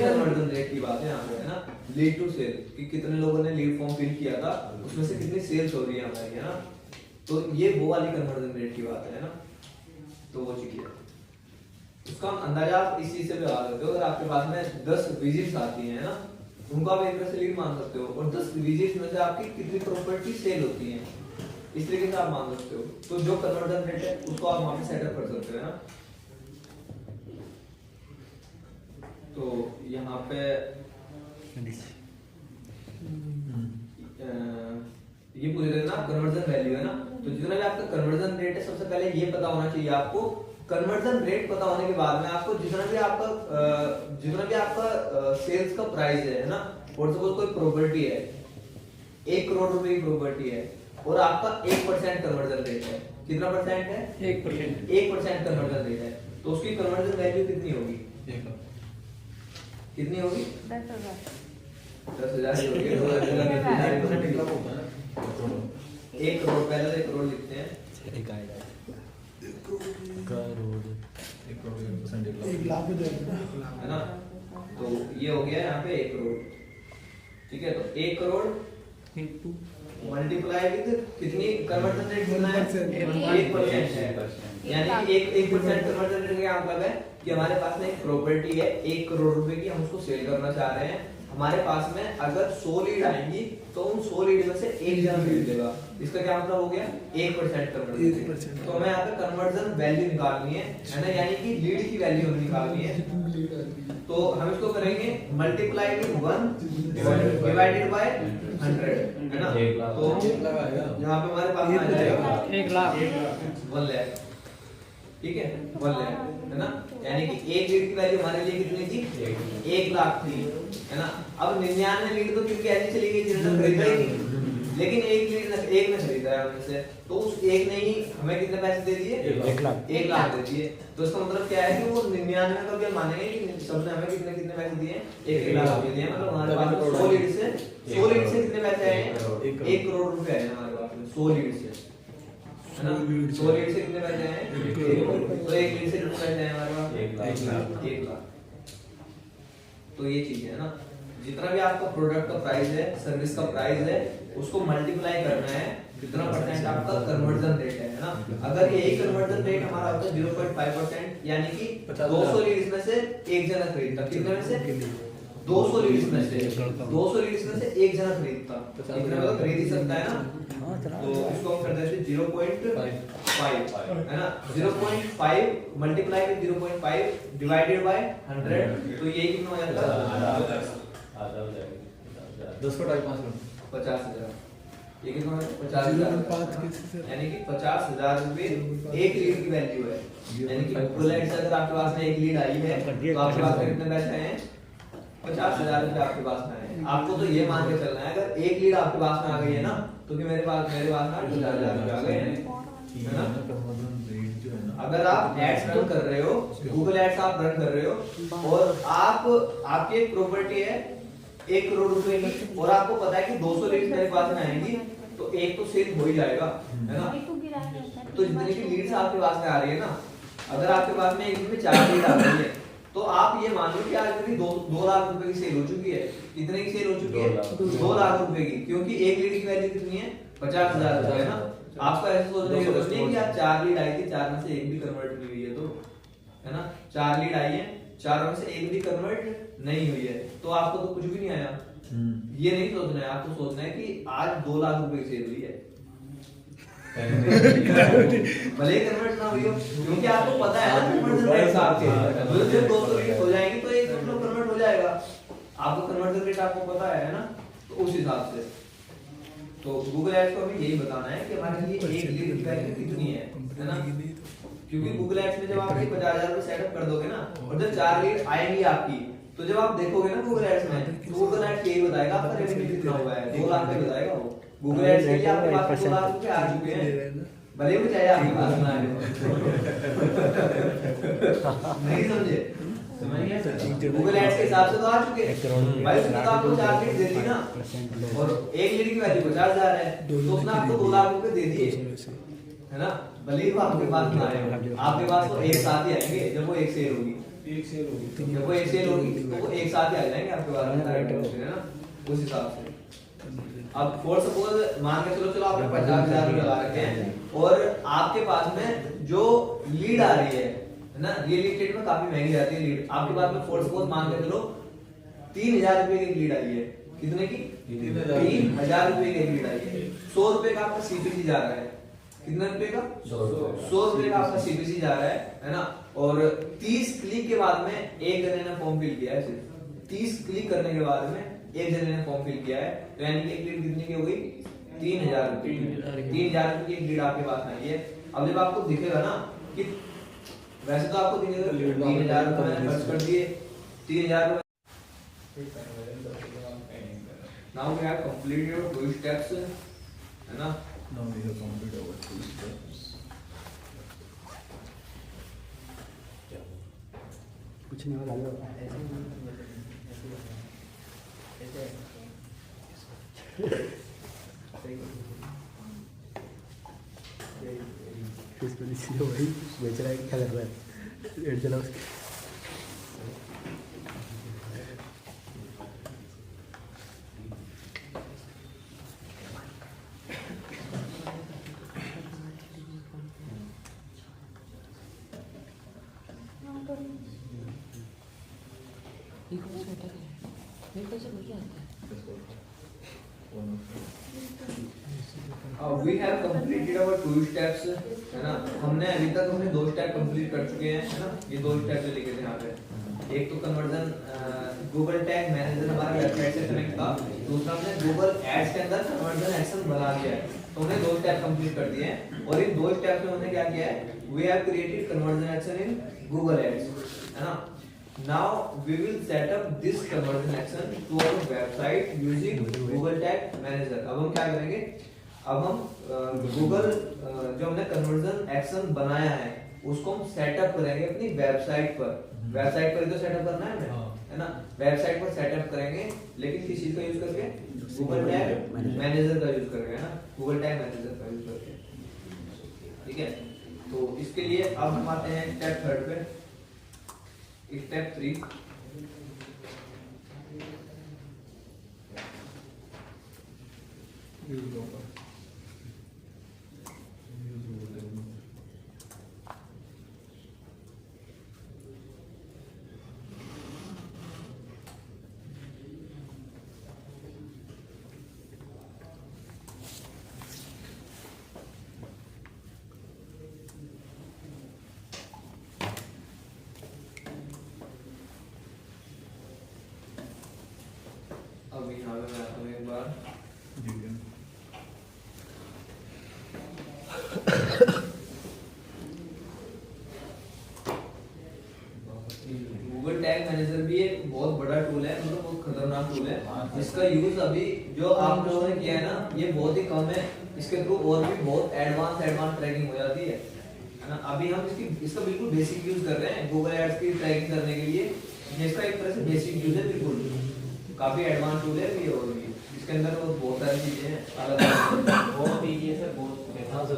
Speaker 1: conversion rate की बात है यहाँ पे, है ना? लीड टू सेल कि कितने लोगों ने लीड फॉर्म फिल किया था, उसमें से कितनी सेल्स हो रही है हमारी, है ना? तो ये वो वाली कन्वर्जन रेट की बात है ना? तो वो चीज है, उसका अंदाजा आप इस चीज से लगा सकते हो। अगर आपके पास में 10 विजिट्स आती हैं ना, उनको आप एक तरह से लीड मान सकते हो, और 10 विजिट्स में से आपकी कितनी प्रॉपर्टी सेल होती है, इस तरीके से आप मान सकते हो। तो जो कन्वर्जन रेट है उसको आप वहां पे सेटअप कर सकते हो, है ना? तो यहाँ पे ये पूछ रहे ना कन्वर्जन वैल्यू, है ना? तो जितना भी आपका कन्वर्जन रेट है सबसे पहले ये पता होना चाहिए आपको। कन्वर्जन रेट पता होने के बाद में आपको जितना भी आपका सेल्स का प्राइस है ना, फॉर सपोज कोई प्रॉपर्टी है 1 करोड़ रुपए की प्रॉपर्टी है और आपका 1% कन्वर्जन रेट है, कितना परसेंट है? 1% कन्वर्जन रेट है, तो उसकी कन्वर्जन वैल्यू कितनी होगी? कितनी होगी? 10,000 होगी। 1 करोड़, पहले 1 करोड़ लिखते हैं,
Speaker 2: 1 लाख
Speaker 1: है ना? तो ये हो गया यहाँ पे 1 करोड़, ठीक है? तो 1 करोड़ मल्टीप्लाई विद कितनी कन्वर्जन रेट कितना है? 1% है, यानी कि 1% कन्वर्जन रेट का मतलब है कि हमारे पास में एक प्रॉपर्टी है 1 करोड़ रुपए की, हम उसको सेल करना चाह रहे हैं। हमारे पास में अगर 100 लीड आएंगी तो उन 100 लीड में से एक जना लीड देगा, इसका क्या मतलब हो गया? 1% कन्वर्जन। तो हमें यहाँ पे कन्वर्जन वैल्यू निकालनी है ना? यानी कि लीड की वैल्यू हमें निकालनी है। तो हम इसको करेंगे मल्टीप्लाई विद 1 डिवाइडेड बाय 100, है ना? तो यहाँ पे हमारे पास में आ जाएगा
Speaker 3: 1 लाख
Speaker 1: 1 लाख, ठीक है? 1 लाख, है ना? यानी कि एक लीड की वैल्यू हमारे लिए कितनी थी? 1 लाख थी, है ना? अब 99 लीड तो क्योंकि ऐसी चली गई जिन्होंने खरीदा ही नहीं, लेकिन एक ने खरीदा है उनमें से, तो उस एक ने ही हमें कितने पैसे दे दिए?
Speaker 2: 1 लाख
Speaker 1: 1 लाख दे दिए। तो इसका मतलब क्या है कि वो 99 का भी हम मानेंगे कि सबने हमें कितने कितने पैसे दिए? 1 लाख दिए। मतलब हमारे पास 100 लीड से कितने पैसे आए? 1 करोड़ रुपए आए हमारे पास में 100 लीड से, है ना? 100 लीड से कितने पैसे आए? तो एक लीड से कितने पैसे आए हमारे पास? 1 लाख। तो ये चीज है ना, जितना भी आपका प्रोडक्ट का प्राइस है, सर्विस का प्राइस है, उसको मल्टीप्लाई करना है कितना परसेंट आपका कन्वर्जन रेट है ना? अगर यही कन्वर्जन रेट हमारा होता है 0.5%, यानी कि 200 लीड्स में से एक जना खरीदता, कितने में से? 200 लीड्स में से 200 लीड्स में से एक जना खरीदता, इतने में तो खरीद ही सकता है ना? तो इसको हम कर देते हैं 0.5, है ना? 0.5 मल्टीप्लाई विद 0.5 डिवाइडेड बाय 100, तो ये कितना हो जाता है?
Speaker 2: 10 का टाइप 5 का
Speaker 1: 50,000। ये कितना है? 50,000, यानी कि 50,000 रुपए एक लीड की वैल्यू है। यानी कि गूगल एड्स अगर आपके पास में एक लीड आई है तो आपके पास में कितने पैसे आए हैं? 50,000 रुपए आपके पास में आए। आपको तो ये मान के चलना है, अगर एक लीड आपके पास में आ गई है ना, तो कि मेरे पास में 50,000 रुपए आ गए हैं, है ना? अगर आप एड्स रन कर रहे हो, गूगल एड्स आप रन कर रहे हो और आपकी एक प्रॉपर्टी है 1 करोड़ रुपए की, और आपको पता है कि 200 लीड्स मेरे पास में आएंगी, तो एक तो सेल हो ही जाएगा, है ना? तो जितनी की लीड्स आपके पास में आ रही है ना, अगर आपके पास में एक दिन में 4 लीड आ रही है, तो आप ये मान लो कि आज मेरी 2 लाख रुपए की सेल हो चुकी है। कितने की सेल हो चुकी है? 2 लाख रुपए की, क्योंकि एक लीड की वैल्यू कितनी है? 50,000 रुपए, है ना? आपका ऐसा सोचने की जरूरत नहीं है कि यार 4 लीड आई थी, 4 में से एक भी कन्वर्ट नहीं हुई है, तो है ना? 4 लीड आई है, 4 में से एक भी कन्वर्ट नहीं हुई है, तो आपको तो कुछ भी नहीं आया। ये नहीं सोचना है, आपको सोचना है कि आज 2 लाख रुपए की सेल हुई है, भले ही कन्वर्ट ना हुई हो, क्योंकि आपको पता है ना कन्वर्जन रेट हिसाब से जब 200 लीड हो जाएंगी तो एक मतलब कन्वर्ट हो जाएगा, आपको कन्वर्जन रेट आपको पता है ना? तो उस हिसाब से तो गूगल एड्स को हमें यही बताना है कि हमारे लिए एक लीड की वैल्यू कितनी है ना? क्योंकि गूगल एड्स में जब आप 50,000 रुपए सेटअप कर दोगे ना, और जब 4 लीड आएंगी आपकी, तो जब आप देखोगे ना गूगल एड्स में, तो गूगल एड्स यही बताएगा आपका रेवेन्यू कितना हुआ है, 2 लाख का बताएगा वो। गूगल एड्स के लिए आपके पास 2 लाख रुपए आ चुके हैं, भले ही चाहे आपके पास ना आए। नहीं समझे? गूगल एड्स के हिसाब से तो आ चुके हैं भाई, उसने तो आपको 4 लीड दे दी ना, और एक लीड की वैल्यू 50,000 है, तो उसने आपको 2 लाख रुपए दे दिए, है ना? भले ही वो आपके पास ना आए, आपके पास तो एक साथ ही आएंगे जब वो एक सेल होगी, जब वो एक सेल होगी तो वो एक साथ ही आ जाएंगे आपके पास, है ना? उस हिसाब से अब फॉर सपोज मान के चलो आपने 50,000 रुपए लगा रखे हैं, और आपके पास में जो लीड आ रही है ना, रियल एस्टेट में काफी महंगी जाती है लीड, आपके पास में फॉर सपोज मान के चलो 3,000 रुपए की लीड आई है, कितने की? 3,000 रुपए की लीड आई है, 100 रुपए का आपका सीपीसी जा रहा है, कितने रुपए का? 100 रुपए का आपका सीपीसी जा रहा है ना? और 30 क्लिक के बाद में एक जने ने फॉर्म फिल किया है, सिर्फ 30 क्लिक करने के बाद में एक जने ने फॉर्म फिल किया है, तो यानी कि एक लीड कितने की हो गई? 3,000 रुपए। 3,000 रुपए की एक लीड आपके पास आई है। अब जब आपको दिखेगा ना कि वैसे तो आपको दिखेगा 3,000 रुपए मैंने खर्च कर दिए, 3,000 रुपए। Now we have completed your 2 steps, है ना?
Speaker 2: Now we have completed our 2 steps.
Speaker 5: कुछ नहीं होगा इसको नीचे वही बेच रहा है, क्या कर रहा है? रेट चला उसके
Speaker 1: We have completed our 2 steps, है ना? हमने अभी तक हमने 2 स्टेप कंप्लीट कर चुके हैं, है ना? ये 2 स्टेप जो लिखे थे यहाँ पे, एक तो कन्वर्जन गूगल टैग मैनेजर हमारा वेबसाइट से कनेक्ट था, दूसरा हमने गूगल एड्स के अंदर कन्वर्जन एक्शन बना दिया है, तो हमने 2 स्टेप कंप्लीट कर दिए हैं, और इन 2 स्टेप में हमने क्या किया है? We have created conversion action in Google Ads, है ना? Now we will set up this conversion action to our website using Google Tag Manager। अब हम क्या करेंगे? अब हम Google जो हमने conversion action बनाया है उसको हम सेटअप करेंगे अपनी वेबसाइट पर। वेबसाइट पर तो सेटअप करना है हमें, है ना? वेबसाइट पर सेटअप करेंगे, लेकिन किस चीज का यूज करके? Google Tag Manager का यूज करके, है ना? गूगल टैग मैनेजर का यूज करके। ठीक है, तो इसके लिए अब हम आते हैं स्टेप 3 पे। स्टेप 3 अब यहाँ पे मैं आता हूँ एक बार। गूगल टैग मैनेजर भी एक बहुत बड़ा टूल है, मतलब बहुत खतरनाक टूल है। इसका यूज अभी जो आप लोगों ने किया है ना, ये बहुत ही कम है। इसके थ्रू और भी बहुत एडवांस ट्रैकिंग हो जाती है ना। अभी हम इसका बिल्कुल बेसिक यूज कर रहे हैं गूगल एड्स की ट्रैकिंग करने के लिए। इसका एक तरह से बेसिक यूज है, बिल्कुल काफी एडवांस टूल है ये। और भी इसके अंदर तो बहुत सारी चीजें हैं अलग
Speaker 4: बहुत इजी है सर, बहुत
Speaker 2: हाँ सर,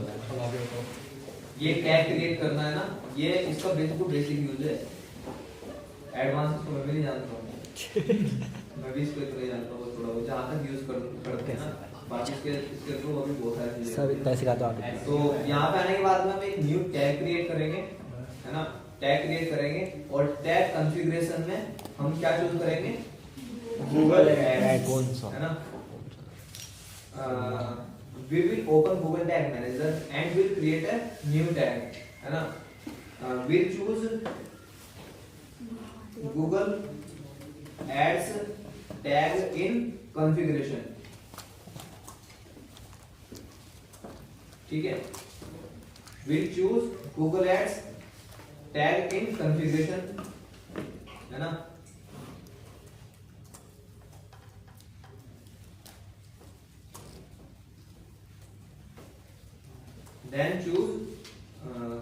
Speaker 1: ये टैग क्रिएट करना है ना, ये इसका बिल्कुल बेसिक यूज है। एडवांस तो मैं भी नहीं जानता हूँ मैं भी इसको इतना नहीं जानता हूँ, थोड़ा बहुत जहाँ तक यूज करते हैं ना। बाकी इसके थ्रू अभी बहुत सारी चीजें
Speaker 5: सब इतना सिखाता हूँ आगे।
Speaker 1: तो यहाँ पे आने के बाद में हम एक न्यू टैग क्रिएट करेंगे, है ना। टैग क्रिएट करेंगे और टैग कॉन्फ़िगरेशन में हम क्या चूज करेंगे, गूगल एड्स,
Speaker 5: कौन सा
Speaker 1: है ना। we will open Google Tag Manager and will create a new tag, है ना। we'll choose Google Ads tag in configuration, ठीक है। we'll choose Google Ads tag in configuration, है ना। देन चूज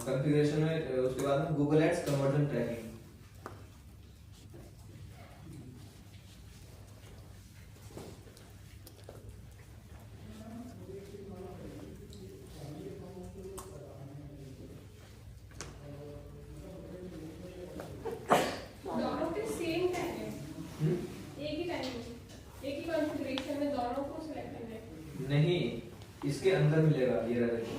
Speaker 1: कॉन्फ़िगरेशन में उसके बाद में गूगल एड्स कन्वर्जन ट्रैकिंग।
Speaker 3: दोनों के सेम टाइम है, एक ही टाइम में, एक ही कॉन्फ़िगरेशन में दोनों को सिलेक्ट करना है।
Speaker 1: नहीं, इसके अंदर मिलेगा। ये रहा देखो,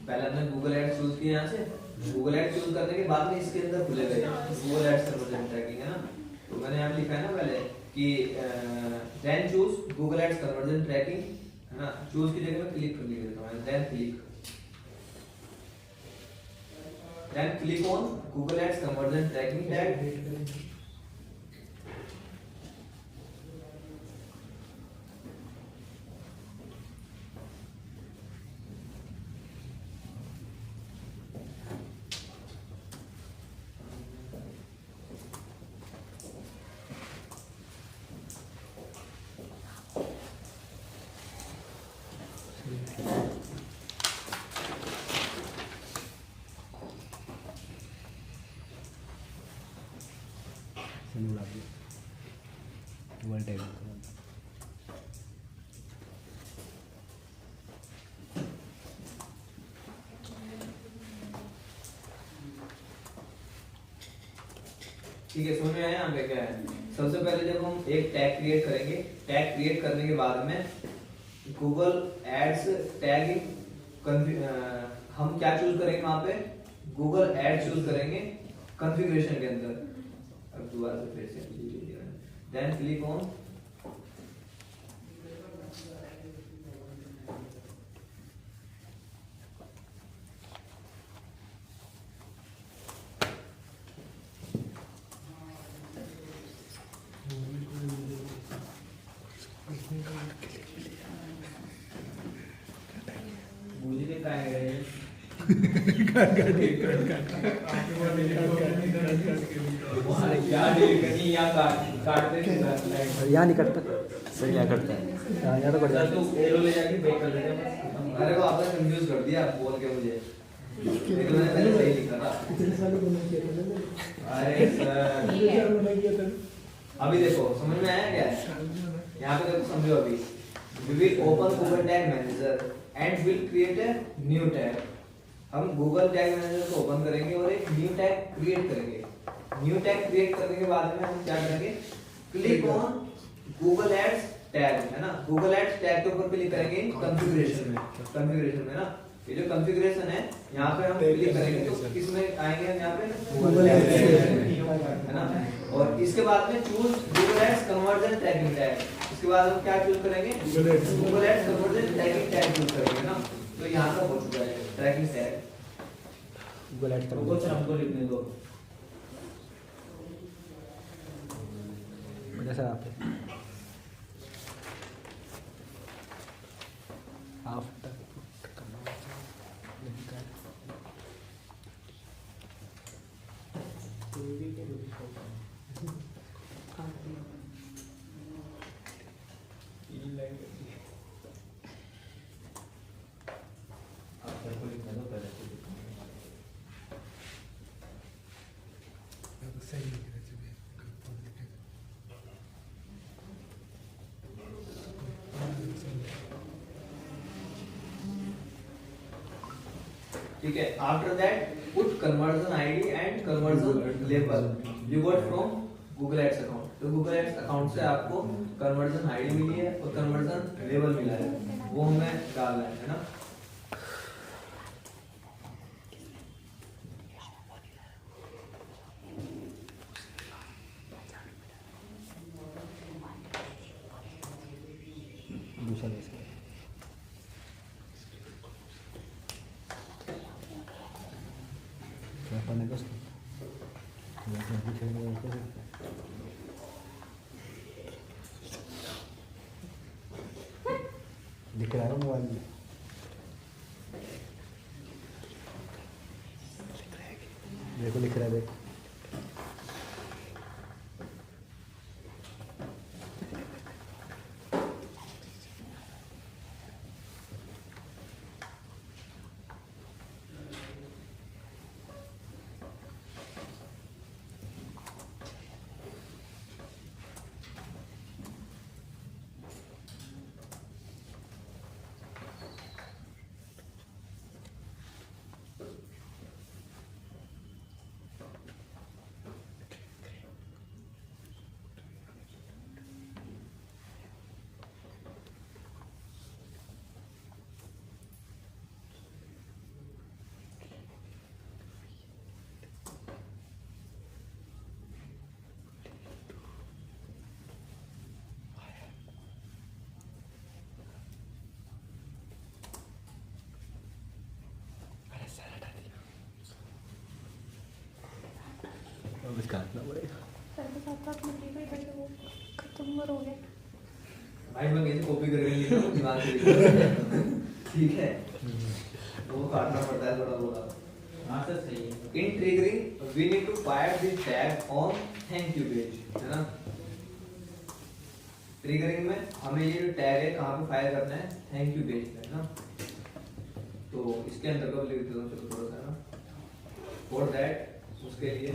Speaker 1: पहले हमने गूगल एड्स चूज किया यहाँ से। गूगल एड्स चूज करने के बाद में इसके अंदर खुलेगा गूगल एड्स कन्वर्जन ट्रैकिंग, है ना। तो मैंने यहाँ लिखा है ना पहले कि then choose Google Ads conversion tracking, है ना। चूज की जगह में क्लिक कर देता हूँ, then click on Google Ads conversion tracking tag.
Speaker 5: Google tag
Speaker 1: ठीक है, समझ में आया यहाँ पे क्या है। सबसे पहले जब हम एक टैग क्रिएट करेंगे, टैग क्रिएट करने के बाद में गूगल एड्स टैग हम क्या चूज करेंगे वहां पे, गूगल एड चूज करेंगे कॉन्फ़िगरेशन के अंदर। अब दोबारा से फिर से देन क्लिक ऑन मुझे क्या है
Speaker 5: यहाँ नहीं कटता सर, यहाँ कटता है, यहाँ तो कट जाता है।
Speaker 1: ले जाके बेक कर देते हैं। अरे वो आपने कंफ्यूज कर दिया बोल के मुझे, लेकिन मैंने पहले सही लिखा था। अरे सर अभी देखो समझ में आया क्या? यहाँ पे देखो समझो, अभी we will open Google Tag Manager and will create a new tag. हम Google Tag Manager को ओपन करेंगे और एक न्यू टैग क्रिएट करेंगे. न्यू टैग क्रिएट करने के बाद में हम क्या करेंगे, click on Google Ads tag, है ना. Google Ads टैग के ऊपर क्लिक करेंगे कॉन्फ़िगरेशन में ना. ये जो कॉन्फ़िगरेशन है यहाँ पे हम क्लिक करेंगे तो किसमें आएंगे हम यहाँ पे
Speaker 5: Google Ads
Speaker 1: है ना. और इसके बाद में choose Google Ads conversion tagging tag. इसके बाद हम क्या चूज करेंगे, Google Ads conversion tagging tag choose करेंगे ना. तो यहाँ का हो चुका है tracking tag.
Speaker 5: Google Ads
Speaker 2: Google से हमको लिखने दो.
Speaker 5: जैसा आप आफ्टर
Speaker 2: आपको लिखने दो पहले.
Speaker 1: ठीक है. After that put conversion ID and conversion label you got from Google Ads account. तो गूगल एड्स अकाउंट से आपको कन्वर्जन आईडी मिली है और कन्वर्जन लेबल मिला है, वो हमें डालना है ना.
Speaker 5: दूसरा देश क्या पढ़ने का लिख रहा है मोबाइल में. देखो लिख रहा है देख. अब इसका काटना पड़ेगा.
Speaker 3: सर के साथ साथ मुझे भी करके वो खत्म हो गया.
Speaker 1: भाई मैं कैसे कॉपी करके लिख रहा हूँ दिमाग से लिख रहा हूँ. ठीक है, वो काटना पड़ता है थोड़ा बहुत.
Speaker 2: हाँ सर सही है.
Speaker 1: In triggering we need to fire this tag on thank you page, है ना. ट्रिगरिंग में हमें ये जो टैग है कहाँ पे फायर करना है, थैंक यू पेज पे, है ना. तो इसके अंदर का लिख देता हूँ चलो थोड़ा सा ना. फॉर दैट उसके लिए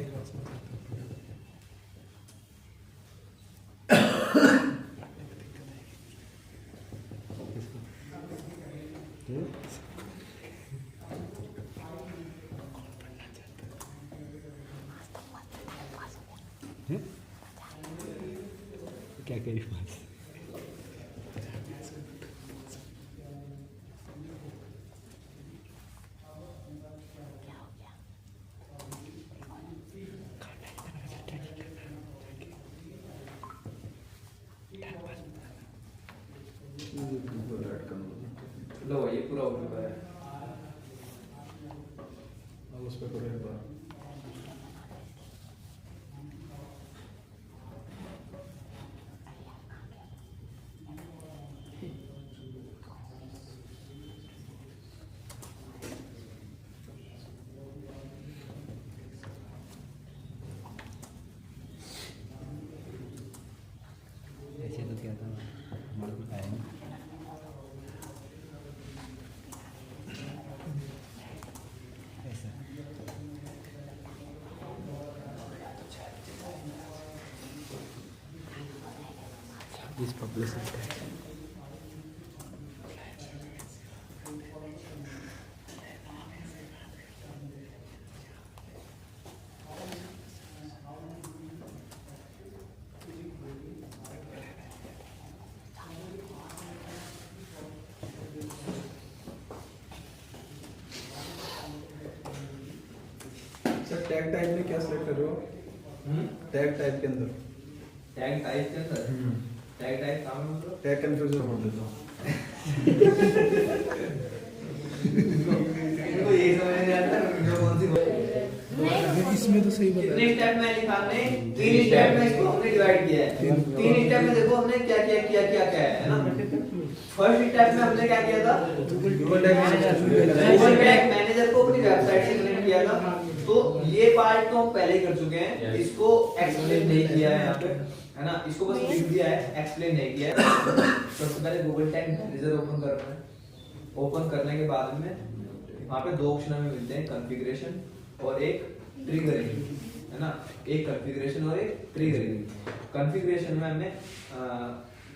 Speaker 5: क्या कह रही बात.
Speaker 1: लो ये पूरा हो चुका है.
Speaker 2: अब उस पे करो एक बार.
Speaker 5: ऐसे तो क्या था हमारे को आया नहीं. ऐसा इस पब्लिसिटी
Speaker 2: टैग टाइप में क्या सेलेक्ट कर रहे हो? टैग टाइप के अंदर
Speaker 1: टैग टाइप के अंदर टैग टाइप काम मतलब
Speaker 2: टैग कंफ्यूजन हो देता हूँ।
Speaker 1: इनको ये समझ नहीं आता जो कौन सी
Speaker 5: इसमें तो सही बता
Speaker 1: कितने स्टेप में लिखा हमने 3 स्टेप में इसको हमने डिवाइड किया है 3 स्टेप में देखो हमने क्या है ना। फर्स्ट स्टेप में हमने क्या किया था
Speaker 2: Google tag
Speaker 1: Google tag manager को अपनी वेबसाइट से कनेक्ट किया था। तो ये पार्ट तो हम पहले ही कर चुके हैं, इसको एक्सप्लेन नहीं किया है यहाँ पे, है ना। इसको बस लिख दिया है, एक्सप्लेन नहीं किया है। सबसे पहले गूगल टैग मैनेजर ओपन करना है। ओपन करने के बाद में वहाँ पे 2 ऑप्शन हमें मिलते हैं, कॉन्फ़िगरेशन और एक ट्रिगरिंग, है ना। एक कॉन्फ़िगरेशन और एक ट्रिगरिंग। कॉन्फ़िगरेशन में हमें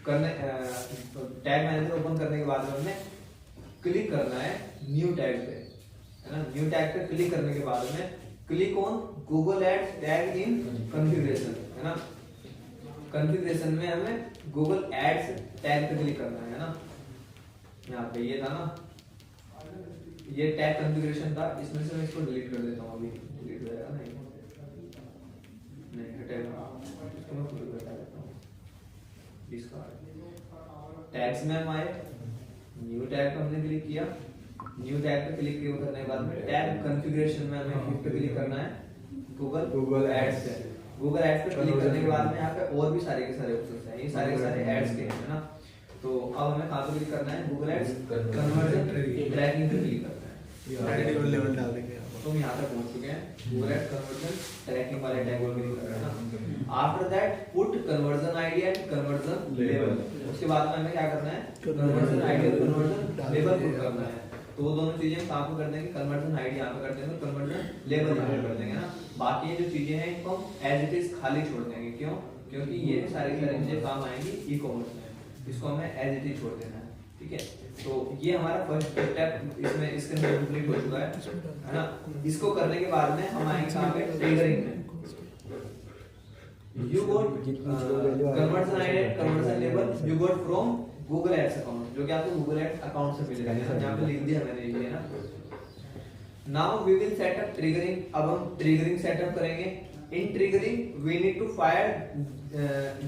Speaker 1: टैग मैनेजर ओपन करने के बाद में हमें क्लिक करना है न्यू टैग पे, है ना। न्यू टैग पे क्लिक करने के बाद में click on Google Ads tag in configuration, है ना। कॉन्फ़िगरेशन में हमें गूगल एड्स टैग पे क्लिक करना है ना। यहाँ पे ये था ना, ये टैग कॉन्फ़िगरेशन था। इसमें से मैं इसको डिलीट कर देता हूँ, अभी डिलीट हो जाएगा नहीं हटेगा, इसको मैं खुद बता देता हूँ। इसका टैग्स में हम आए, न्यू टैग पे हमने क्लिक किया। न्यू टैग पे क्लिक करने के बाद में टैग कॉन्फ़िगरेशन में हमें किस पे क्लिक करना है, गूगल एड्स पे। गूगल एड्स पे क्लिक करने के बाद में यहाँ पे और भी सारे के सारे ऑप्शंस हैं, ये सारे एड्स के हैं ना। तो अब हमें कहाँ पे क्लिक करना है, गूगल एड्स कन्वर्जन ट्रैकिंग पे क्लिक करना है।
Speaker 5: लेवल डाल देंगे
Speaker 1: तो हम यहाँ तक पहुँच चुके हैं, गूगल एड्स कन्वर्जन ट्रैकिंग वाले टैग पे क्लिक कर रहे हैं ना। After that put conversion ID and conversion level. उसके बाद में हमें क्या करना है, कन्वर्जन आईडी और कन्वर्जन लेवल पुट करना है। तो वो दोनों चीजें कहाँ पे कर देंगे, कन्वर्जन आईडी यहाँ पे कर देंगे, कन्वर्जन लेवल यहाँ पे कर देंगे ना। बाकी ये जो चीजें हैं इनको हम एज इट इज खाली छोड़ देंगे। क्यों? क्योंकि ये सारी चीजें काम आएंगी ई कॉमर्स में, इसको हमें एज इट इज छोड़ देना है, ठीक है। तो ये हमारा फर्स्ट स्टेप इसमें इसके अंदर कंप्लीट हो चुका है ना। इसको करने के बाद में हम आएंगे कहाँ पे, ट्रिगरिंग में। You got conversion ID, conversion level you got from Google Ads account, जो कि आपको Google Ads account से मिलेगा। यहाँ पे लिख दिया मैंने ये ना। Now we will set up triggering। अब हम triggering setup करेंगे। In triggering we need to fire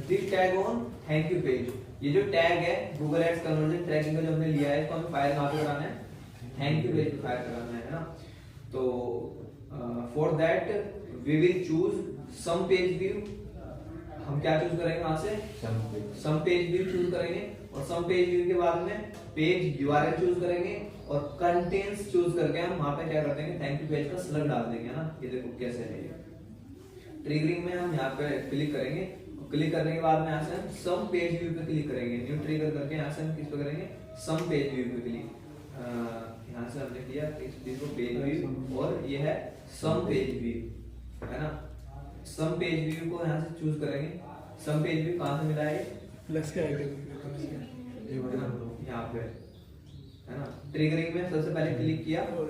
Speaker 1: this tag on thank you page। ये जो टैग है Google Ads conversion tracking का जो हमने लिया है, इसको हमें फायर कहाँ पे कराना है, thank you page पे फायर कराना है ना। तो for that we will choose some page view। हम क्या चूज करेंगे वहां से, सम पेज व्यू चूज करेंगे, और सम पेज व्यू के बाद में पेज यूआरएल चूज करेंगे, और कंटेंट्स चूज करके हम वहां पे क्या कर देंगे, थैंक यू पेज का स्लग डाल देंगे ना। ये देखो कैसे है। ट्रिगरिंग में हम यहाँ पे क्लिक करेंगे, क्लिक करने के बाद में यहाँ से हम सम पेज व्यू पे क्लिक करेंगे। न्यू ट्रिगर करके यहाँ से हम किस पे करेंगे, सम पेज व्यू पे क्लिक। यहाँ से हमने किया इस पेज को पेज व्यू, और ये है सम पेज व्यू, है ना। सम पेज व्यू को यहाँ से चूज करेंगे। सम पेज व्यू कहाँ से मिला है,
Speaker 5: प्लस का आइकन
Speaker 1: यहाँ पे, है ना। ट्रिगरिंग में सबसे पहले क्लिक किया और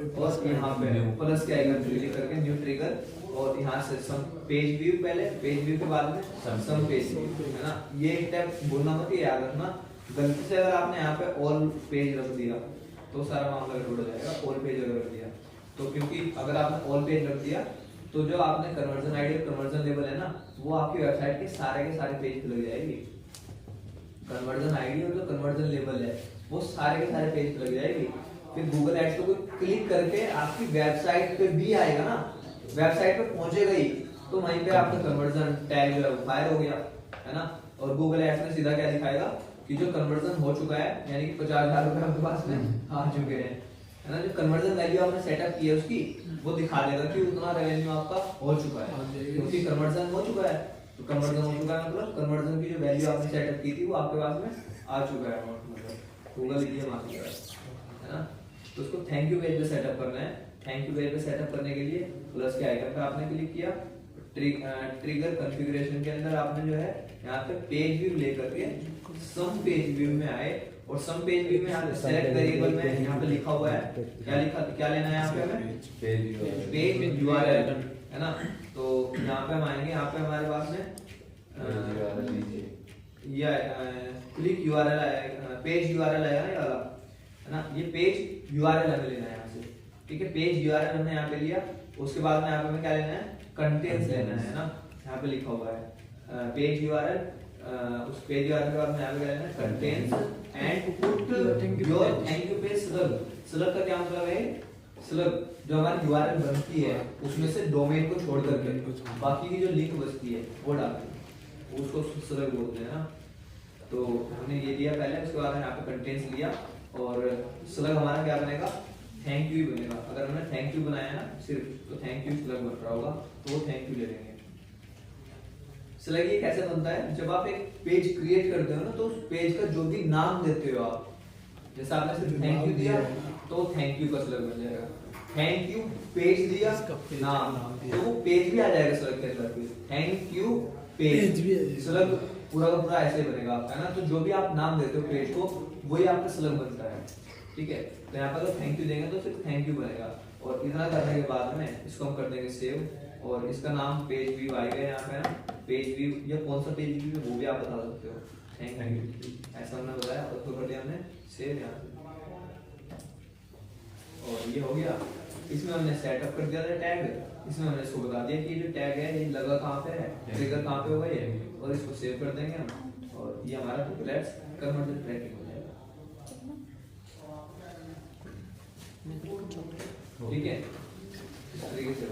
Speaker 1: यहाँ पे प्लस के आइकन पे क्लिक करके न्यू ट्रिगर, और यहाँ से सम पेज व्यू, पहले पेज व्यू के बाद में सम पेज व्यू, है ना। ये स्टेप भूलना मत, याद रखना। गलती से अगर आपने यहाँ पे ऑल पेज रख दिया तो सारा मामला गड़बड़ हो जाएगा। ऑल पेज अगर रख दिया तो, क्योंकि अगर आपने ऑल पेज रख दिया तो जो आपने कन्वर्जन आईडी और कन्वर्जन लेवल है ना, वो आपकी वेबसाइट के सारे पेज पे लग जाएगी। कन्वर्जन आईडी और जो कन्वर्जन लेवल है वो सारे के सारे पेज पे लग जाएगी। फिर गूगल एड्स को क्लिक करके आपकी वेबसाइट पे भी आएगा ना, वेबसाइट पे पहुंचेगा ही, तो वहीं पे आपका कन्वर्जन टैग जो है फायर हो गया, है ना। और गूगल एड्स में सीधा क्या दिखाएगा कि जो कन्वर्जन हो चुका है, यानी कि 50,000 रुपए आपके पास में आ चुके हैं, है ना। जो कन्वर्जन वैल्यू आपने सेटअप की है उसकी वो दिखा देगा कि उतना रेवेन्यू आपका हो चुका है, क्योंकि कन्वर्जन हो चुका है। तो कन्वर्जन हो चुका है मतलब कन्वर्जन की जो वैल्यू आपने सेटअप की थी वो आपके पास में आ चुका है, मतलब गूगल ये मान लिया है ना। तो उसको थैंक यू पेज पे सेटअप करना है। थैंक यू पेज पे सेटअप करने के लिए प्लस के आइकन पे आपने क्लिक किया। ट्रिगर कॉन्फ़िगरेशन के अंदर आपने जो है यहाँ पे पेज व्यू लेकर के सम पेज व्यू में आए, और सम पेज व्यू में यहाँ पे सेलेक्ट वेरिएबल में यहाँ पे लिखा हुआ है, क्या लेना है यहाँ पे हमें, पेज यूआरएल, है ना। तो यहाँ पे हम आएंगे, यहाँ पे हमारे पास में ये क्लिक यूआरएल आएगा, पेज यूआरएल आएगा ये वाला, है ना। ये पेज यूआरएल हमें लेना है यहाँ से, ठीक है, पेज यूआरएल हमने यहाँ पे लिया, उसके बाद में यहाँ पे हमें क्या लेना है, कंटेंट्स लेना है ना, यहाँ पे लिखा हुआ है पेज यूआरएल, उस पेज यूआरएल के बाद में यहाँ पे क्या लेना है, contents and put your thank you page slug. Slug का क्या मतलब है, स्लग जो हमारी यूआरएल बनती है उसमें से डोमेन को छोड़ करके बाकी की जो लिंक बचती है वो डालते उसको स्लग बोलते हैं ना। तो हमने ये लिया पहले, उसके बाद यहाँ पे कंटेंट्स लिया और स्लग हमारा क्या बनेगा, थैंक यू बनेगा। अगर हमने थैंक यू बनाया ना सिर्फ, तो थैंक यू स्लग बन रहा होगा, तो वो थैंक यू ले लेंगे। स्लग ये कैसे बनता है, जब आप एक पेज क्रिएट करते हो ना, तो उस पेज का जो भी नाम देते हो आप, जैसे आपने सिर्फ थैंक यू दिया तो थैंक यू का स्लग बन जाएगा, थैंक यू पेज दिया नाम, तो वो पेज भी आ जाएगा स्लग के अंदर, थैंक यू पेज स्लग पूरा का पूरा ऐसे बनेगा आपका, है ना। तो जो भी आप नाम देते हो पेज को, वही आपका स्लग बनता है, ठीक है। तो यहाँ पर अगर थैंक यू देंगे तो सिर्फ थैंक यू बनेगा, और इतना करने के बाद में इसको हम कर देंगे सेव, और इसका नाम पेज व्यू आएगा यहाँ पे ना, पेज व्यू या कौन सा पेज व्यू है वो भी आप बता सकते हो, थैंक यू ऐसा हमने बताया, और उसको कर दिया हमने सेव यहाँ पे, और ये हो गया। इसमें हमने सेटअप कर दिया था टैग, इसमें हमने इसको बता दिया कि ये जो टैग है ये लगा कहाँ पे है, ट्रिगर कहाँ पे होगा ये, और इसको सेव कर देंगे हम, और ये हमारा गूगल एड्स कन्वर्जन ट्रैकिंग हो जाएगा, ठीक है। इस तरीके से